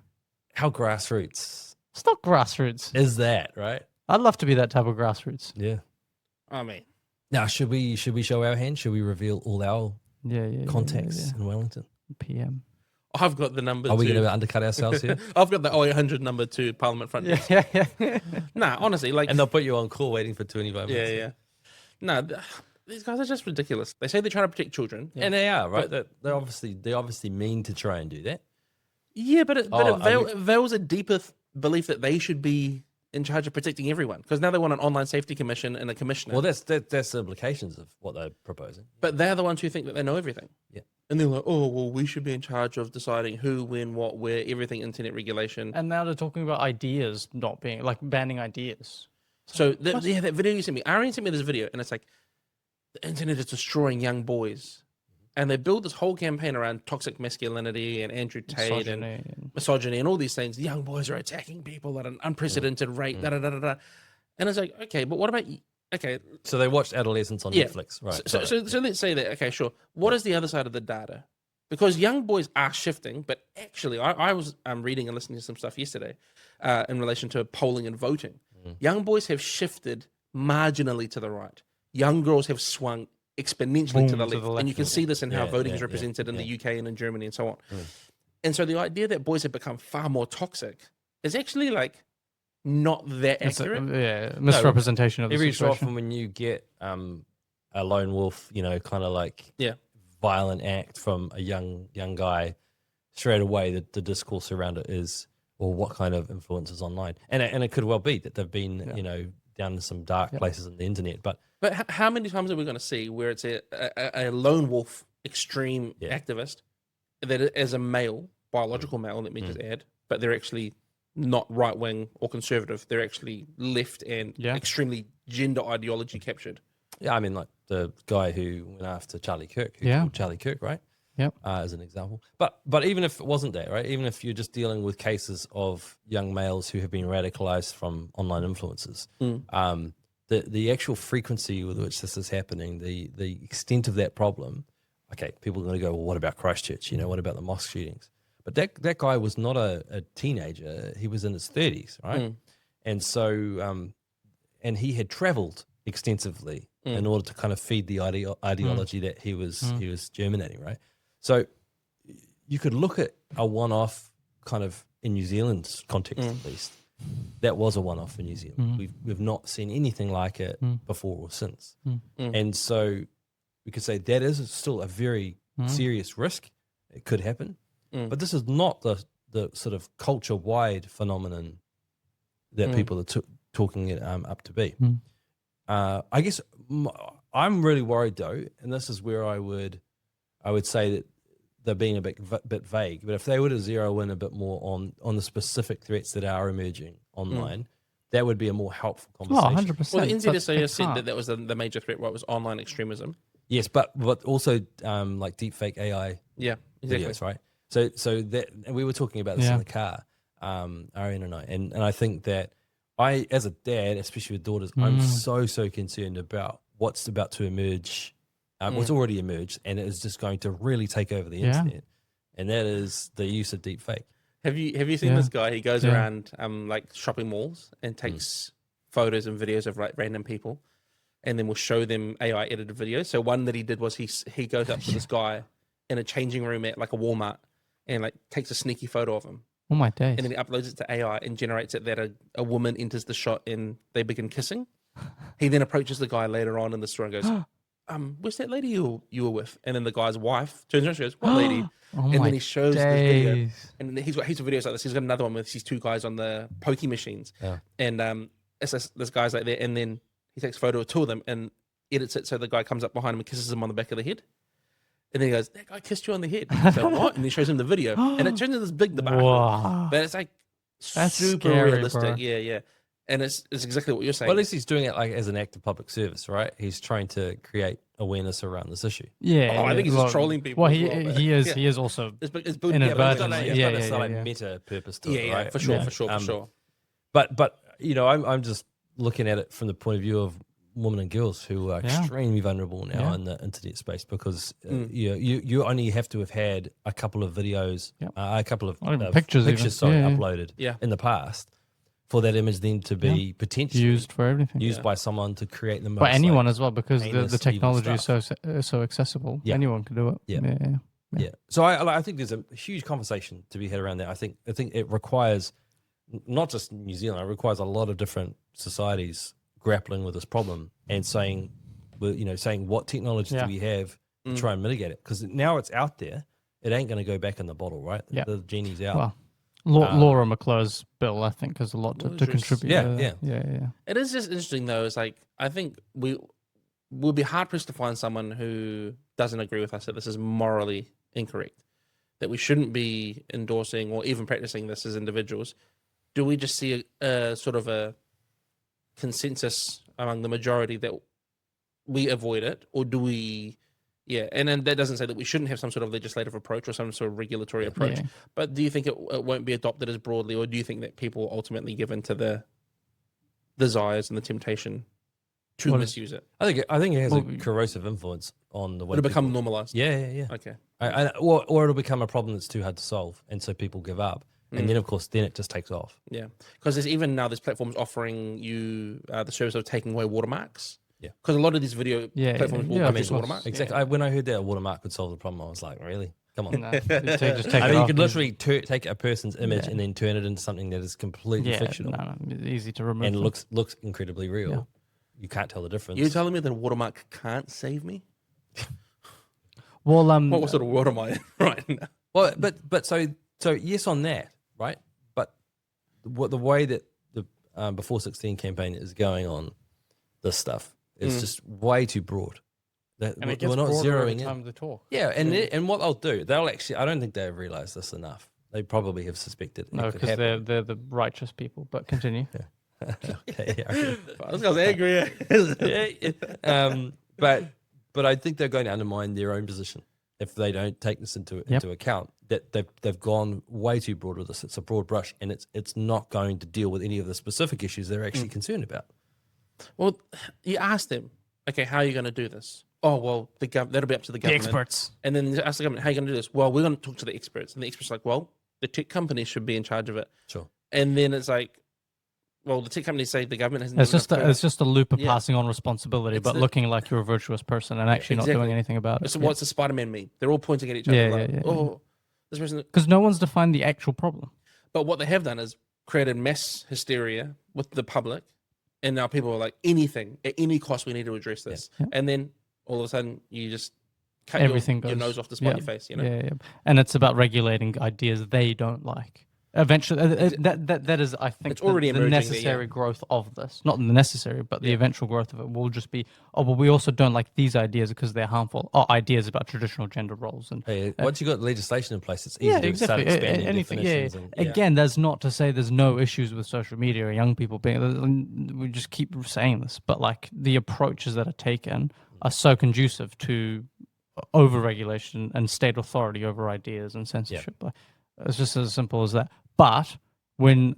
[SPEAKER 3] how grassroots
[SPEAKER 2] It's not grassroots.
[SPEAKER 3] is that, right?
[SPEAKER 2] I'd love to be that type of grassroots.
[SPEAKER 3] Yeah.
[SPEAKER 1] I mean,
[SPEAKER 3] Now, should we show our hand? Should we reveal all our
[SPEAKER 2] Yeah.
[SPEAKER 3] contacts in Wellington?
[SPEAKER 2] PM.
[SPEAKER 1] I've got the number.
[SPEAKER 3] Are we
[SPEAKER 1] to-
[SPEAKER 3] going to undercut ourselves here?
[SPEAKER 1] I've got the 0800 number to Parliament front. desk.
[SPEAKER 2] Yeah.
[SPEAKER 1] Nah, honestly, like,
[SPEAKER 3] And they'll put you on call waiting for 25
[SPEAKER 1] yeah,
[SPEAKER 3] minutes.
[SPEAKER 1] yeah. No, these guys are just ridiculous. They say they're trying to protect children.
[SPEAKER 3] And they are, right? They obviously mean to try and do that.
[SPEAKER 1] Yeah, but it
[SPEAKER 3] Oh,
[SPEAKER 1] veils a deeper belief that they should be in charge of protecting everyone because now they want an online safety commission and a commissioner.
[SPEAKER 3] Well, that's the implications of what they're proposing.
[SPEAKER 1] But they're the ones who think that they know everything.
[SPEAKER 3] Yeah.
[SPEAKER 1] And they're like, oh, well, we should be in charge of deciding who, when, what, where, everything, internet regulation.
[SPEAKER 2] And now they're talking about ideas not being like banning ideas.
[SPEAKER 1] So, that video you sent me, Arian sent me this video, and it's like, the internet is destroying young boys. And they build this whole campaign around toxic masculinity and Andrew Tate and misogyny and all these things. Young boys are attacking people at an unprecedented rate. Da, da, da, da, da. And it's like, okay, but what about okay?
[SPEAKER 3] So they watched Adolescence on
[SPEAKER 1] Yeah.
[SPEAKER 3] Netflix, right?
[SPEAKER 1] So let's say that. Okay, sure. What is the other side of the data? Because young boys are shifting, but actually, I was reading and listening to some stuff yesterday in relation to polling and voting. Young boys have shifted marginally to the right. Young girls have swung exponentially to the left. And you can see this in how voting is represented in the UK and in Germany and so on. And so the idea that boys have become far more toxic is actually like not that accurate.
[SPEAKER 2] Misrepresentation of the
[SPEAKER 3] Every so
[SPEAKER 2] situation.
[SPEAKER 3] often when you get a lone wolf, kind of like violent act from a young guy, straight away the discourse around it is, well, what kind of influence is online? And it could well be that they've been, down to some dark places on the internet. But
[SPEAKER 1] how many times are we going to see where it's a lone wolf extreme activist that is a male, biological male, let me just add, but they're actually not right wing or conservative. They're actually left and extremely gender ideology captured.
[SPEAKER 3] yeah, I mean, like the guy who went after Charlie Kirk, who killed Charlie Kirk, right?
[SPEAKER 2] Yep.
[SPEAKER 3] As an example. But even if it wasn't that, right? Even if you're just dealing with cases of young males who have been radicalized from online influences, the actual frequency with which this is happening, the extent of that problem, okay, people are going to go, well, what about Christchurch? What about the mosque shootings? But that guy was not a teenager. He was in his 30s, right? And so, and he had traveled extensively in order to kind of feed the ideology that he was germinating, right? So you could look at a one-off kind of in New Zealand's context, at least. That was a one-off in New Zealand. We've not seen anything like it before or since. And so we could say that is still a very serious risk. It could happen. But this is not the sort of culture-wide phenomenon that people are talking it up to be. I guess I'm really worried, though, and this is where I would say that they're being a bit vague. But if they were to zero in a bit more on the specific threats that are emerging online, that would be a more helpful conversation.
[SPEAKER 2] 100%.
[SPEAKER 1] Well, the
[SPEAKER 2] but
[SPEAKER 1] NZSA
[SPEAKER 2] they
[SPEAKER 1] has said
[SPEAKER 2] can't.
[SPEAKER 1] that was the major threat, right, was online extremism.
[SPEAKER 3] Yes, but also like deepfake AI
[SPEAKER 1] Yeah, exactly.
[SPEAKER 3] videos, right? So that, and we were talking about this in the car, Arian and I, and I think that I, as a dad, especially with daughters, I'm so concerned about what's about to emerge, what's already emerged, and it is just going to really take over the internet, and that is the use of deepfake.
[SPEAKER 1] Have you seen this guy? He goes around like shopping malls and takes photos and videos of like random people, and then we'll show them AI edited videos. So one that he did was he goes up to this guy in a changing room at like a Walmart and like takes a sneaky photo of him.
[SPEAKER 2] Oh my days.
[SPEAKER 1] And then he uploads it to AI and generates it that a woman enters the shot and they begin kissing. He then approaches the guy later on in the store and goes, where's that lady you were with? And then the guy's wife turns around and goes, what lady?
[SPEAKER 2] Oh
[SPEAKER 1] And then he shows this video.
[SPEAKER 2] days.
[SPEAKER 1] And then he's got heaps of videos like this. He's got another one with these two guys on the pokey machines.
[SPEAKER 3] Yeah.
[SPEAKER 1] And it's this guy's like there. And then he takes a photo of two of them and edits it so the guy comes up behind him and kisses him on the back of the head. And then he goes, that guy kissed you on the head. So what? And he shows him the video. And it turns into this big debacle.
[SPEAKER 2] Wow.
[SPEAKER 1] But it's like
[SPEAKER 2] That's
[SPEAKER 1] super
[SPEAKER 2] scary,
[SPEAKER 1] realistic.
[SPEAKER 2] bro.
[SPEAKER 1] Yeah. And it's exactly what you're saying.
[SPEAKER 3] Well, at least he's doing it like as an act of public service, right? He's trying to create awareness around this issue.
[SPEAKER 2] Yeah.
[SPEAKER 1] Oh, I think he's just trolling people
[SPEAKER 2] Well,
[SPEAKER 1] as well, but-
[SPEAKER 2] he is.
[SPEAKER 1] yeah.
[SPEAKER 2] He is also.
[SPEAKER 1] It's
[SPEAKER 3] But
[SPEAKER 2] Inadvertently.
[SPEAKER 3] it's
[SPEAKER 2] Yeah,
[SPEAKER 3] got this
[SPEAKER 2] yeah,
[SPEAKER 3] like
[SPEAKER 2] yeah.
[SPEAKER 3] meta purpose to
[SPEAKER 1] yeah,
[SPEAKER 3] it,
[SPEAKER 1] yeah,
[SPEAKER 3] right?
[SPEAKER 1] for sure,
[SPEAKER 2] Yeah.
[SPEAKER 1] for sure.
[SPEAKER 3] But you know, I'm just looking at it from the point of view of women and girls who are
[SPEAKER 2] Yeah.
[SPEAKER 3] extremely vulnerable now
[SPEAKER 2] Yeah.
[SPEAKER 3] in the internet space because you only have to have had a couple of videos,
[SPEAKER 2] Yep.
[SPEAKER 3] a couple of
[SPEAKER 2] Not even pictures even.
[SPEAKER 3] sorry,
[SPEAKER 2] Yeah, yeah.
[SPEAKER 3] uploaded
[SPEAKER 1] Yeah.
[SPEAKER 3] in the past for that image then to be potentially
[SPEAKER 2] Used for everything.
[SPEAKER 3] used by someone to create the most.
[SPEAKER 2] By anyone
[SPEAKER 3] like,
[SPEAKER 2] as well, because
[SPEAKER 3] heinous,
[SPEAKER 2] the technology
[SPEAKER 3] evil
[SPEAKER 2] is so accessible.
[SPEAKER 3] Yeah.
[SPEAKER 2] Anyone can do it.
[SPEAKER 3] Yeah.
[SPEAKER 2] Yeah.
[SPEAKER 3] Yeah. So I think there's a huge conversation to be had around that. I think it requires not just New Zealand. It requires a lot of different societies grappling with this problem and saying what technology
[SPEAKER 2] Yeah.
[SPEAKER 3] do we have to try and mitigate it? Because now it's out there. It ain't going to go back in the bottle, right?
[SPEAKER 2] Yeah.
[SPEAKER 3] The genie's out.
[SPEAKER 2] Well, Laura McClure's bill, I think, has a lot to contribute. Yeah.
[SPEAKER 1] It is just interesting though. It's like I think we'll be hard pressed to find someone who doesn't agree with us that this is morally incorrect, that we shouldn't be endorsing or even practicing this as individuals. Do we just see a sort of a consensus among the majority that we avoid it, or do we? Yeah, and then that doesn't say that we shouldn't have some sort of legislative approach or some sort of regulatory approach.
[SPEAKER 2] Yeah.
[SPEAKER 1] But do you think it won't be adopted as broadly, or do you think that people ultimately give in to the desires and the temptation to misuse it?
[SPEAKER 3] I think it has a corrosive influence on the way
[SPEAKER 1] It'll become
[SPEAKER 3] people-
[SPEAKER 1] normalized.
[SPEAKER 3] Yeah.
[SPEAKER 1] Okay.
[SPEAKER 3] Or it'll become a problem that's too hard to solve, and so people give up. And then, of course, it just takes off.
[SPEAKER 1] Yeah, because there's even now there's platforms offering you the service of taking away watermarks.
[SPEAKER 3] Yeah.
[SPEAKER 1] Because a lot of these video platforms will produce
[SPEAKER 2] of course.
[SPEAKER 1] watermarks.
[SPEAKER 3] Exactly. When I heard that a watermark would solve the problem, I was like, really? Come on.
[SPEAKER 2] No, just take
[SPEAKER 3] I
[SPEAKER 2] it
[SPEAKER 3] mean, you
[SPEAKER 2] off.
[SPEAKER 3] could literally take a person's image and then turn it into something that is completely fictional
[SPEAKER 2] No, easy to remove.
[SPEAKER 3] and looks incredibly real.
[SPEAKER 2] Yeah.
[SPEAKER 3] You can't tell the difference.
[SPEAKER 1] You're telling me that a watermark can't save me?
[SPEAKER 2] Well,
[SPEAKER 1] What sort of world am I in right now?
[SPEAKER 3] Well, but so yes on that, right? But the way that the Before 16 campaign is going on this stuff is just way too broad. That
[SPEAKER 2] and it
[SPEAKER 3] we're
[SPEAKER 2] gets
[SPEAKER 3] not
[SPEAKER 2] broader every
[SPEAKER 3] zeroing in.
[SPEAKER 2] time they talk.
[SPEAKER 3] Yeah, and what they'll do, they'll actually, I don't think they've realized this enough. They probably have suspected it
[SPEAKER 2] No,
[SPEAKER 3] could
[SPEAKER 2] because
[SPEAKER 3] happen.
[SPEAKER 2] they're the righteous people. But continue.
[SPEAKER 3] Okay, yeah.
[SPEAKER 1] This guy's angry.
[SPEAKER 3] But I think they're going to undermine their own position if they don't take this into account. That they've gone way too broad with this. It's a broad brush, and it's not going to deal with any of the specific issues they're actually concerned about.
[SPEAKER 1] Well, you ask them, okay, how are you going to do this? Oh, well, that'll be up to the
[SPEAKER 2] The
[SPEAKER 1] government.
[SPEAKER 2] experts.
[SPEAKER 1] And then you ask the government, how are you going to do this? Well, we're going to talk to the experts. And the experts are like, well, the tech companies should be in charge of it.
[SPEAKER 3] Sure.
[SPEAKER 1] And then it's like, well, the tech companies say the government hasn't.
[SPEAKER 2] It's just a loop of
[SPEAKER 1] Yeah.
[SPEAKER 2] passing on responsibility,
[SPEAKER 1] It's
[SPEAKER 2] but looking like you're a virtuous person and actually not
[SPEAKER 1] exactly.
[SPEAKER 2] doing anything about it.
[SPEAKER 1] So what's the Spider-Man meme? They're all pointing at each other like, oh, this person.
[SPEAKER 2] Because no one's defined the actual problem.
[SPEAKER 1] But what they have done is created mass hysteria with the public. And now people are like, anything, at any cost, we need to address this.
[SPEAKER 2] Yeah.
[SPEAKER 1] And then all of a sudden, you just cut
[SPEAKER 2] Everything
[SPEAKER 1] your
[SPEAKER 2] goes-
[SPEAKER 1] nose off to spite your face, you know?
[SPEAKER 2] Yeah. And it's about regulating ideas they don't like. Eventually, that is, I think,
[SPEAKER 1] It's already
[SPEAKER 2] the
[SPEAKER 1] emerging there,
[SPEAKER 2] necessary growth of this. Not the necessary, but the eventual growth of it will just be, oh, well, we also don't like these ideas because they're harmful. Oh, ideas about traditional gender roles. And
[SPEAKER 3] Hey, once you've got legislation in place, it's easy to start expanding
[SPEAKER 2] Anything,
[SPEAKER 3] definitions. And,
[SPEAKER 2] Again, that's not to say there's no issues with social media or young people being. We just keep saying this, but like the approaches that are taken are so conducive to over-regulation and state authority over ideas and censorship. Like, it's just as simple as that. But when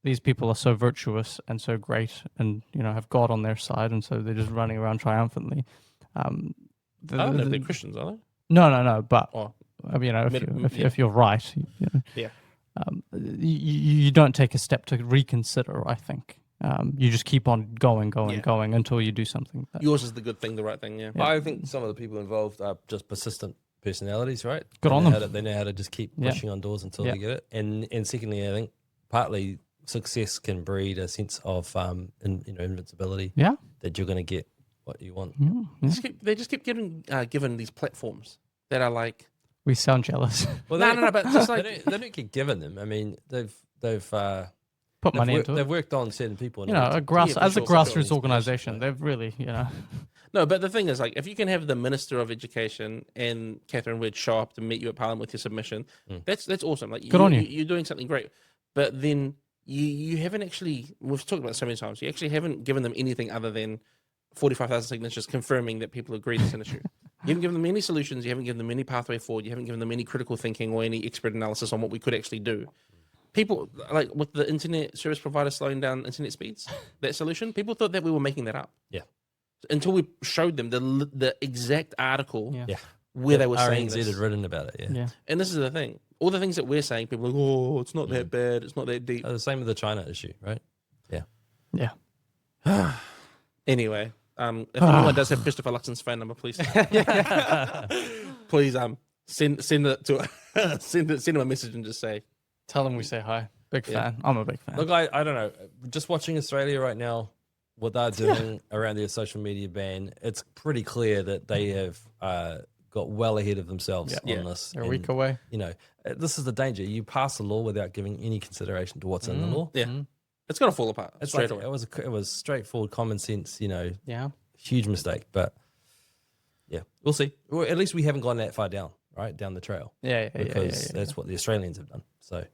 [SPEAKER 2] these people are so virtuous and so great, and have God on their side, and so they're just running around triumphantly.
[SPEAKER 1] I don't know if they're Christians, are they?
[SPEAKER 2] No. But
[SPEAKER 1] Oh,
[SPEAKER 2] if you're right,
[SPEAKER 1] yeah.
[SPEAKER 2] You don't take a step to reconsider. I think you just keep on going until you do something.
[SPEAKER 1] Yours is the good thing, the right thing, yeah.
[SPEAKER 3] I think some of the people involved are just persistent personalities, right?
[SPEAKER 2] Good on them.
[SPEAKER 3] They know how to just keep pushing on doors until they get it. And secondly, I think partly success can breed a sense of invincibility.
[SPEAKER 2] Yeah,
[SPEAKER 3] that you're going to get what you want.
[SPEAKER 1] They just keep getting given these platforms that are like.
[SPEAKER 2] We sound jealous.
[SPEAKER 3] Well,
[SPEAKER 1] No, but just like
[SPEAKER 3] they don't get given them. I mean, they've
[SPEAKER 2] put money into
[SPEAKER 3] They've
[SPEAKER 2] it.
[SPEAKER 3] worked on certain people.
[SPEAKER 2] You know,
[SPEAKER 3] order
[SPEAKER 2] a
[SPEAKER 3] to-
[SPEAKER 1] Yeah, for
[SPEAKER 2] as a
[SPEAKER 1] sure, for sure.
[SPEAKER 2] grassroots organization, they've really, you know,
[SPEAKER 1] No, but the thing is, like, if you can have the Minister of Education and Catherine Wood show up to meet you at Parliament with your submission, that's awesome. Like,
[SPEAKER 2] Good on you.
[SPEAKER 1] You're doing something great. But then you haven't actually, we've talked about it so many times, you actually haven't given them anything other than 45,000 signatures confirming that people agree it's an issue. You haven't given them any solutions. You haven't given them any pathway forward. You haven't given them any critical thinking or any expert analysis on what we could actually do. People, like with the internet service provider slowing down internet speeds, that solution, people thought that we were making that up.
[SPEAKER 3] Yeah.
[SPEAKER 1] Until we showed them the exact article
[SPEAKER 2] Yeah.
[SPEAKER 3] Yeah.
[SPEAKER 1] where they were saying
[SPEAKER 3] RNZ
[SPEAKER 1] this.
[SPEAKER 3] had written about it. Yeah.
[SPEAKER 2] yeah.
[SPEAKER 1] And this is the thing. All the things that we're saying, people are like, oh, it's not that bad. It's not that deep.
[SPEAKER 3] The same with the China issue, right?
[SPEAKER 2] Yeah.
[SPEAKER 1] Anyway, if anyone does have Christopher Luxon's phone number, please, please send it to send him a message and just say,
[SPEAKER 2] Tell them we say hi. Big
[SPEAKER 1] Yeah.
[SPEAKER 2] fan. I'm a big fan.
[SPEAKER 3] Look, I don't know. Just watching Australia right now, what they're doing around their social media ban, it's pretty clear that they have got well ahead of themselves on this.
[SPEAKER 2] They're a week away.
[SPEAKER 3] You know, this is the danger. You pass a law without giving any consideration to what's in the law.
[SPEAKER 1] yeah, it's gonna fall apart
[SPEAKER 3] It's
[SPEAKER 1] straight
[SPEAKER 3] like,
[SPEAKER 1] away.
[SPEAKER 3] it was straightforward common sense. You know,
[SPEAKER 2] Yeah.
[SPEAKER 3] huge mistake, but yeah, we'll see. Or at least we haven't gone that far down, right down the trail,
[SPEAKER 2] Yeah.
[SPEAKER 3] because that's what the Australians have done. So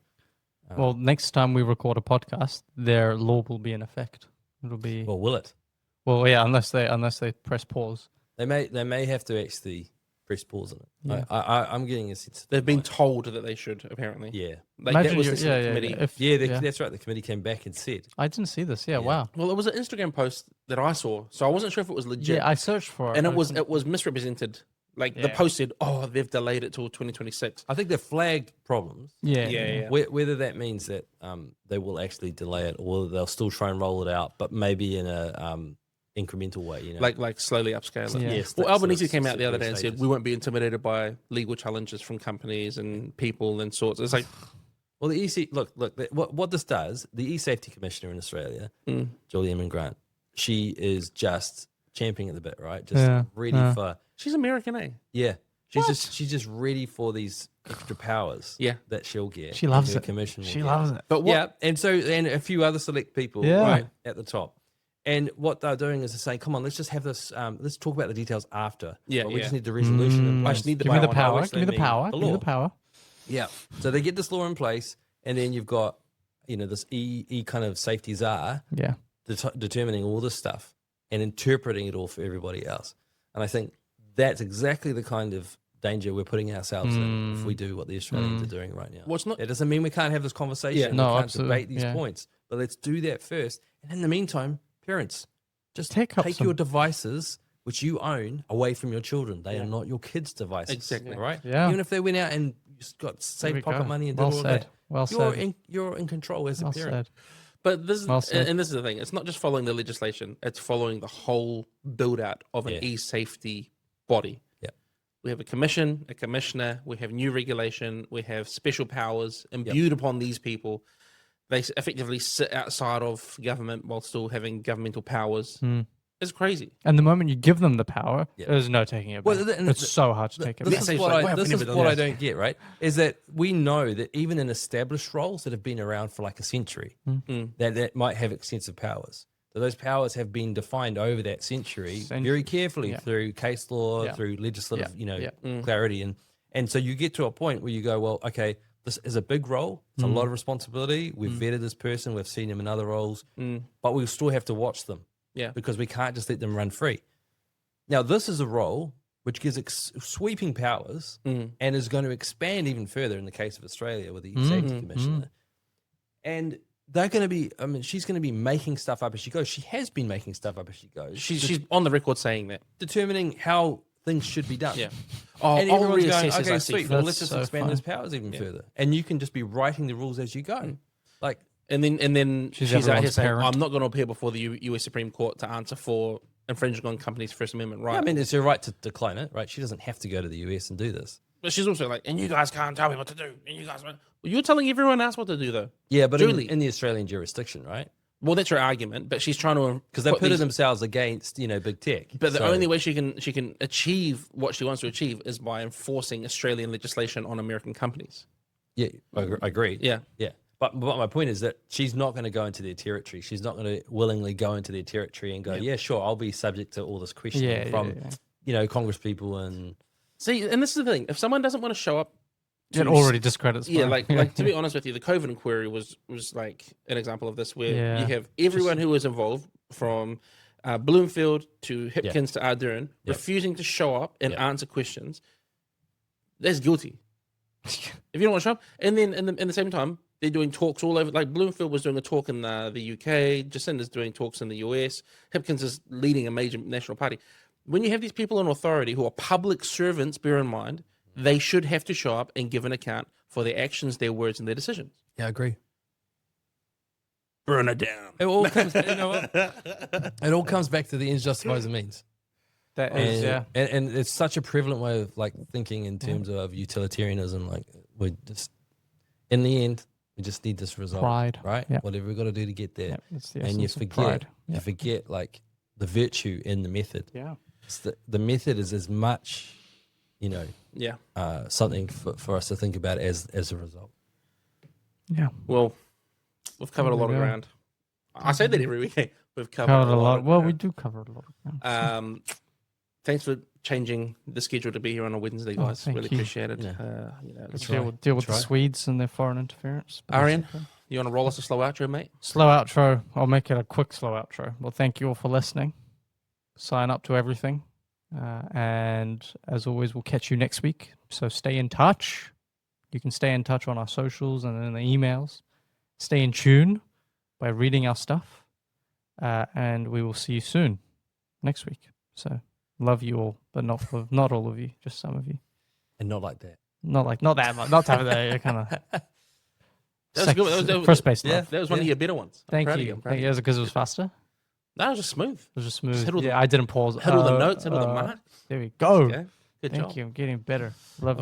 [SPEAKER 2] Well, next time we record a podcast, their law will be in effect. It'll be
[SPEAKER 3] well, will it?
[SPEAKER 2] yeah, unless they press pause.
[SPEAKER 3] They may have to actually press pause on it.
[SPEAKER 2] Yeah.
[SPEAKER 3] I'm getting a sense.
[SPEAKER 1] They've been told that they should, apparently.
[SPEAKER 3] Yeah.
[SPEAKER 1] Like,
[SPEAKER 2] Imagine
[SPEAKER 1] that was
[SPEAKER 2] you-
[SPEAKER 1] the Senate committee.
[SPEAKER 3] That's right. The committee came back and said,
[SPEAKER 2] I didn't see this. Yeah, wow.
[SPEAKER 1] Well, it was an Instagram post that I saw, so I wasn't sure if it was legit.
[SPEAKER 2] Yeah, I searched for it.
[SPEAKER 1] and
[SPEAKER 2] I
[SPEAKER 1] it was
[SPEAKER 2] couldn't-
[SPEAKER 1] misrepresented. Like the
[SPEAKER 2] Yeah.
[SPEAKER 1] post said, "Oh, they've delayed it till 2026."
[SPEAKER 3] I think they flagged problems.
[SPEAKER 1] Yeah.
[SPEAKER 3] Whether that means that they will actually delay it or they'll still try and roll it out, but maybe in a incremental way, you know.
[SPEAKER 1] Like slowly upscale it.
[SPEAKER 2] Yeah.
[SPEAKER 3] Yes,
[SPEAKER 1] Well,
[SPEAKER 3] that's
[SPEAKER 1] Albanese
[SPEAKER 3] sort of
[SPEAKER 1] came out the other day and said
[SPEAKER 3] stages.
[SPEAKER 1] we won't be intimidated by legal challenges from companies and people and sorts. It's like,
[SPEAKER 3] Well, the what this does, the e-safety commissioner in Australia, Julie Emmon Grant, she is just champing at the bit, right? Just
[SPEAKER 2] Yeah,
[SPEAKER 3] ready
[SPEAKER 2] yeah.
[SPEAKER 3] for
[SPEAKER 1] she's American, eh?
[SPEAKER 3] she's just ready for these extra powers
[SPEAKER 1] Yeah.
[SPEAKER 3] that she'll get.
[SPEAKER 2] She loves
[SPEAKER 3] her
[SPEAKER 2] it.
[SPEAKER 3] Commission will
[SPEAKER 2] She
[SPEAKER 3] get.
[SPEAKER 2] loves it.
[SPEAKER 1] But what?
[SPEAKER 3] Yeah, and a few other select people
[SPEAKER 2] Yeah.
[SPEAKER 3] right at the top. And what they're doing is they're saying, come on, let's just have this, let's talk about the details after.
[SPEAKER 1] Yeah,
[SPEAKER 3] But we
[SPEAKER 1] yeah.
[SPEAKER 3] just need the resolution in
[SPEAKER 1] I
[SPEAKER 3] place.
[SPEAKER 1] just need the
[SPEAKER 2] Give me the
[SPEAKER 1] power.
[SPEAKER 2] power.
[SPEAKER 3] which
[SPEAKER 2] Give me
[SPEAKER 3] they
[SPEAKER 2] the power.
[SPEAKER 3] mean
[SPEAKER 2] Give
[SPEAKER 3] the
[SPEAKER 2] me the
[SPEAKER 3] law.
[SPEAKER 2] power.
[SPEAKER 3] Yeah. So they get this law in place, and then you've got, this E kind of safety czar
[SPEAKER 2] Yeah.
[SPEAKER 3] determining all this stuff and interpreting it all for everybody else. And I think that's exactly the kind of danger we're putting ourselves in if we do what the Australians are doing right now.
[SPEAKER 1] Well, it's not-
[SPEAKER 3] It doesn't mean we can't have this conversation.
[SPEAKER 1] Yeah.
[SPEAKER 3] We
[SPEAKER 2] No,
[SPEAKER 3] can't
[SPEAKER 2] absolutely.
[SPEAKER 3] debate these
[SPEAKER 2] Yeah.
[SPEAKER 3] points, but let's do that first. And in the meantime, parents, just
[SPEAKER 2] Take up
[SPEAKER 3] take
[SPEAKER 2] some-
[SPEAKER 3] your devices, which you own, away from your children. They are not your kids' devices.
[SPEAKER 1] Exactly.
[SPEAKER 3] Right?
[SPEAKER 2] Yeah.
[SPEAKER 3] Even if they went out and just got
[SPEAKER 2] There
[SPEAKER 3] saved
[SPEAKER 2] we
[SPEAKER 3] pocket
[SPEAKER 2] go.
[SPEAKER 3] money and
[SPEAKER 2] Well
[SPEAKER 3] did all
[SPEAKER 2] said.
[SPEAKER 3] that,
[SPEAKER 2] Well
[SPEAKER 3] you're
[SPEAKER 2] said.
[SPEAKER 3] you're in control as a
[SPEAKER 2] Well
[SPEAKER 3] parent.
[SPEAKER 2] said.
[SPEAKER 1] But this is,
[SPEAKER 2] Well said.
[SPEAKER 1] and this is the thing. It's not just following the legislation. It's following the whole build out of an
[SPEAKER 3] Yeah.
[SPEAKER 1] e-safety body.
[SPEAKER 3] Yeah.
[SPEAKER 1] We have a commission, a commissioner. We have new regulation. We have special powers imbued upon these people. They effectively sit outside of government while still having governmental powers. It's crazy.
[SPEAKER 2] And the moment you give them the power,
[SPEAKER 3] Yeah.
[SPEAKER 2] there's no taking it back.
[SPEAKER 3] Well, and
[SPEAKER 2] It's so hard to take it
[SPEAKER 3] This
[SPEAKER 2] back.
[SPEAKER 3] is
[SPEAKER 1] Seems
[SPEAKER 3] what,
[SPEAKER 1] like,
[SPEAKER 3] I,
[SPEAKER 1] wow,
[SPEAKER 3] this
[SPEAKER 1] we
[SPEAKER 3] is
[SPEAKER 1] never done
[SPEAKER 3] what I
[SPEAKER 1] that.
[SPEAKER 3] don't get, right? Is that we know that even in established roles that have been around for like a century, that might have extensive powers. So those powers have been defined over that century very carefully
[SPEAKER 2] Yeah.
[SPEAKER 3] through case law,
[SPEAKER 2] Yeah.
[SPEAKER 3] through legislative,
[SPEAKER 2] Yeah.
[SPEAKER 3] clarity. And so you get to a point where you go, well, okay, this is a big role. It's a lot of responsibility. We've vetted this person. We've seen him in other roles, but we still have to watch them.
[SPEAKER 1] Yeah.
[SPEAKER 3] Because we can't just let them run free. Now, this is a role which gives sweeping powers and is going to expand even further in the case of Australia with the Safety Commissioner. And they're going to be, she's going to be making stuff up as she goes. She has been making stuff up as she goes.
[SPEAKER 1] She's on the record saying that.
[SPEAKER 3] determining how things should be done.
[SPEAKER 1] Yeah. Oh,
[SPEAKER 3] And
[SPEAKER 1] I'll
[SPEAKER 3] everyone's going,
[SPEAKER 1] reassess as
[SPEAKER 3] okay,
[SPEAKER 1] I see
[SPEAKER 3] sweet.
[SPEAKER 1] fit.
[SPEAKER 3] Well,
[SPEAKER 2] That's
[SPEAKER 3] let's just
[SPEAKER 2] so
[SPEAKER 3] expand
[SPEAKER 2] fun.
[SPEAKER 3] those powers even further. And you can just be writing the rules as you go. Like,
[SPEAKER 1] And then
[SPEAKER 2] She's
[SPEAKER 1] she's out here
[SPEAKER 2] everyone's
[SPEAKER 1] saying,
[SPEAKER 2] parent.
[SPEAKER 1] I'm not going to appear before the US Supreme Court to answer for infringing on companies' First Amendment rights.
[SPEAKER 3] I mean, it's her right to decline it, right? She doesn't have to go to the US and do this.
[SPEAKER 1] But she's also like, and you guys can't tell me what to do. And you guys, well, you're telling everyone else what to do, though.
[SPEAKER 3] Yeah, but
[SPEAKER 1] Julie.
[SPEAKER 3] in the Australian jurisdiction, right?
[SPEAKER 1] Well, that's her argument, but she's trying to
[SPEAKER 3] Because they put
[SPEAKER 1] these-
[SPEAKER 3] themselves against, big tech.
[SPEAKER 1] But the
[SPEAKER 3] So-
[SPEAKER 1] only way she can achieve what she wants to achieve is by enforcing Australian legislation on American companies.
[SPEAKER 3] Yeah, I agree.
[SPEAKER 1] Yeah.
[SPEAKER 3] Yeah. But my point is that she's not going to go into their territory. She's not going to willingly go into their territory and go, yeah, sure, I'll be subject to all this questioning from, Congress people and.
[SPEAKER 1] See, and this is the thing: if someone doesn't want to show up,
[SPEAKER 2] it already discredits.
[SPEAKER 1] Like to be honest with you, the COVID inquiry was like an example of this, where you have everyone who was involved, from Bloomfield to Hipkins to Ardern, refusing to show up and answer questions. That's guilty. If you don't want to show up, and then in the same time, they're doing talks all over. Like Bloomfield was doing a talk in the UK, Jacinda's doing talks in the US, Hipkins is leading a major national party. When you have these people in authority who are public servants, bear in mind, they should have to show up and give an account for their actions, their words, and their decisions.
[SPEAKER 3] Yeah, I agree.
[SPEAKER 1] Burn it down.
[SPEAKER 3] It all comes, it all comes back to the ends justifies the means.
[SPEAKER 2] That is,
[SPEAKER 3] and it's such a prevalent way of like thinking in terms of utilitarianism. Like we just, in the end, we just need this result,
[SPEAKER 2] pride,
[SPEAKER 3] right?
[SPEAKER 2] Yep.
[SPEAKER 3] Whatever we got to do to get there,
[SPEAKER 2] and you
[SPEAKER 3] forget like the virtue in the method.
[SPEAKER 2] Yeah,
[SPEAKER 3] the method is as much, something for us to think about as a result.
[SPEAKER 2] Yeah.
[SPEAKER 1] Well, we've covered a lot of ground. I say that every week. We've covered a lot.
[SPEAKER 2] Well, we do cover a lot of
[SPEAKER 1] ground. Thanks for changing the schedule to be here on a Wednesday, guys. Really appreciate it.
[SPEAKER 2] Deal with the Swedes and their foreign interference.
[SPEAKER 1] Arian, you want to roll us a slow outro, mate?
[SPEAKER 2] Slow outro. I'll make it a quick slow outro. Well, thank you all for listening. Sign up to everything. And as always, we'll catch you next week. So stay in touch. You can stay in touch on our socials and in the emails. Stay in tune by reading our stuff. And we will see you soon next week. So love you all, but not all of you, just some of you.
[SPEAKER 3] And not like that.
[SPEAKER 2] Not that much. Not type of that. Kind of.
[SPEAKER 1] That was good. That was,
[SPEAKER 2] first base.
[SPEAKER 1] Yeah, that was one of your better ones.
[SPEAKER 2] Thank you. Thank you. Is it because it was faster?
[SPEAKER 1] No, it was just smooth.
[SPEAKER 2] I didn't pause.
[SPEAKER 1] Hit all the notes, hit all the marks.
[SPEAKER 2] There we go.
[SPEAKER 1] Good job.
[SPEAKER 2] Thank you. I'm getting better. Love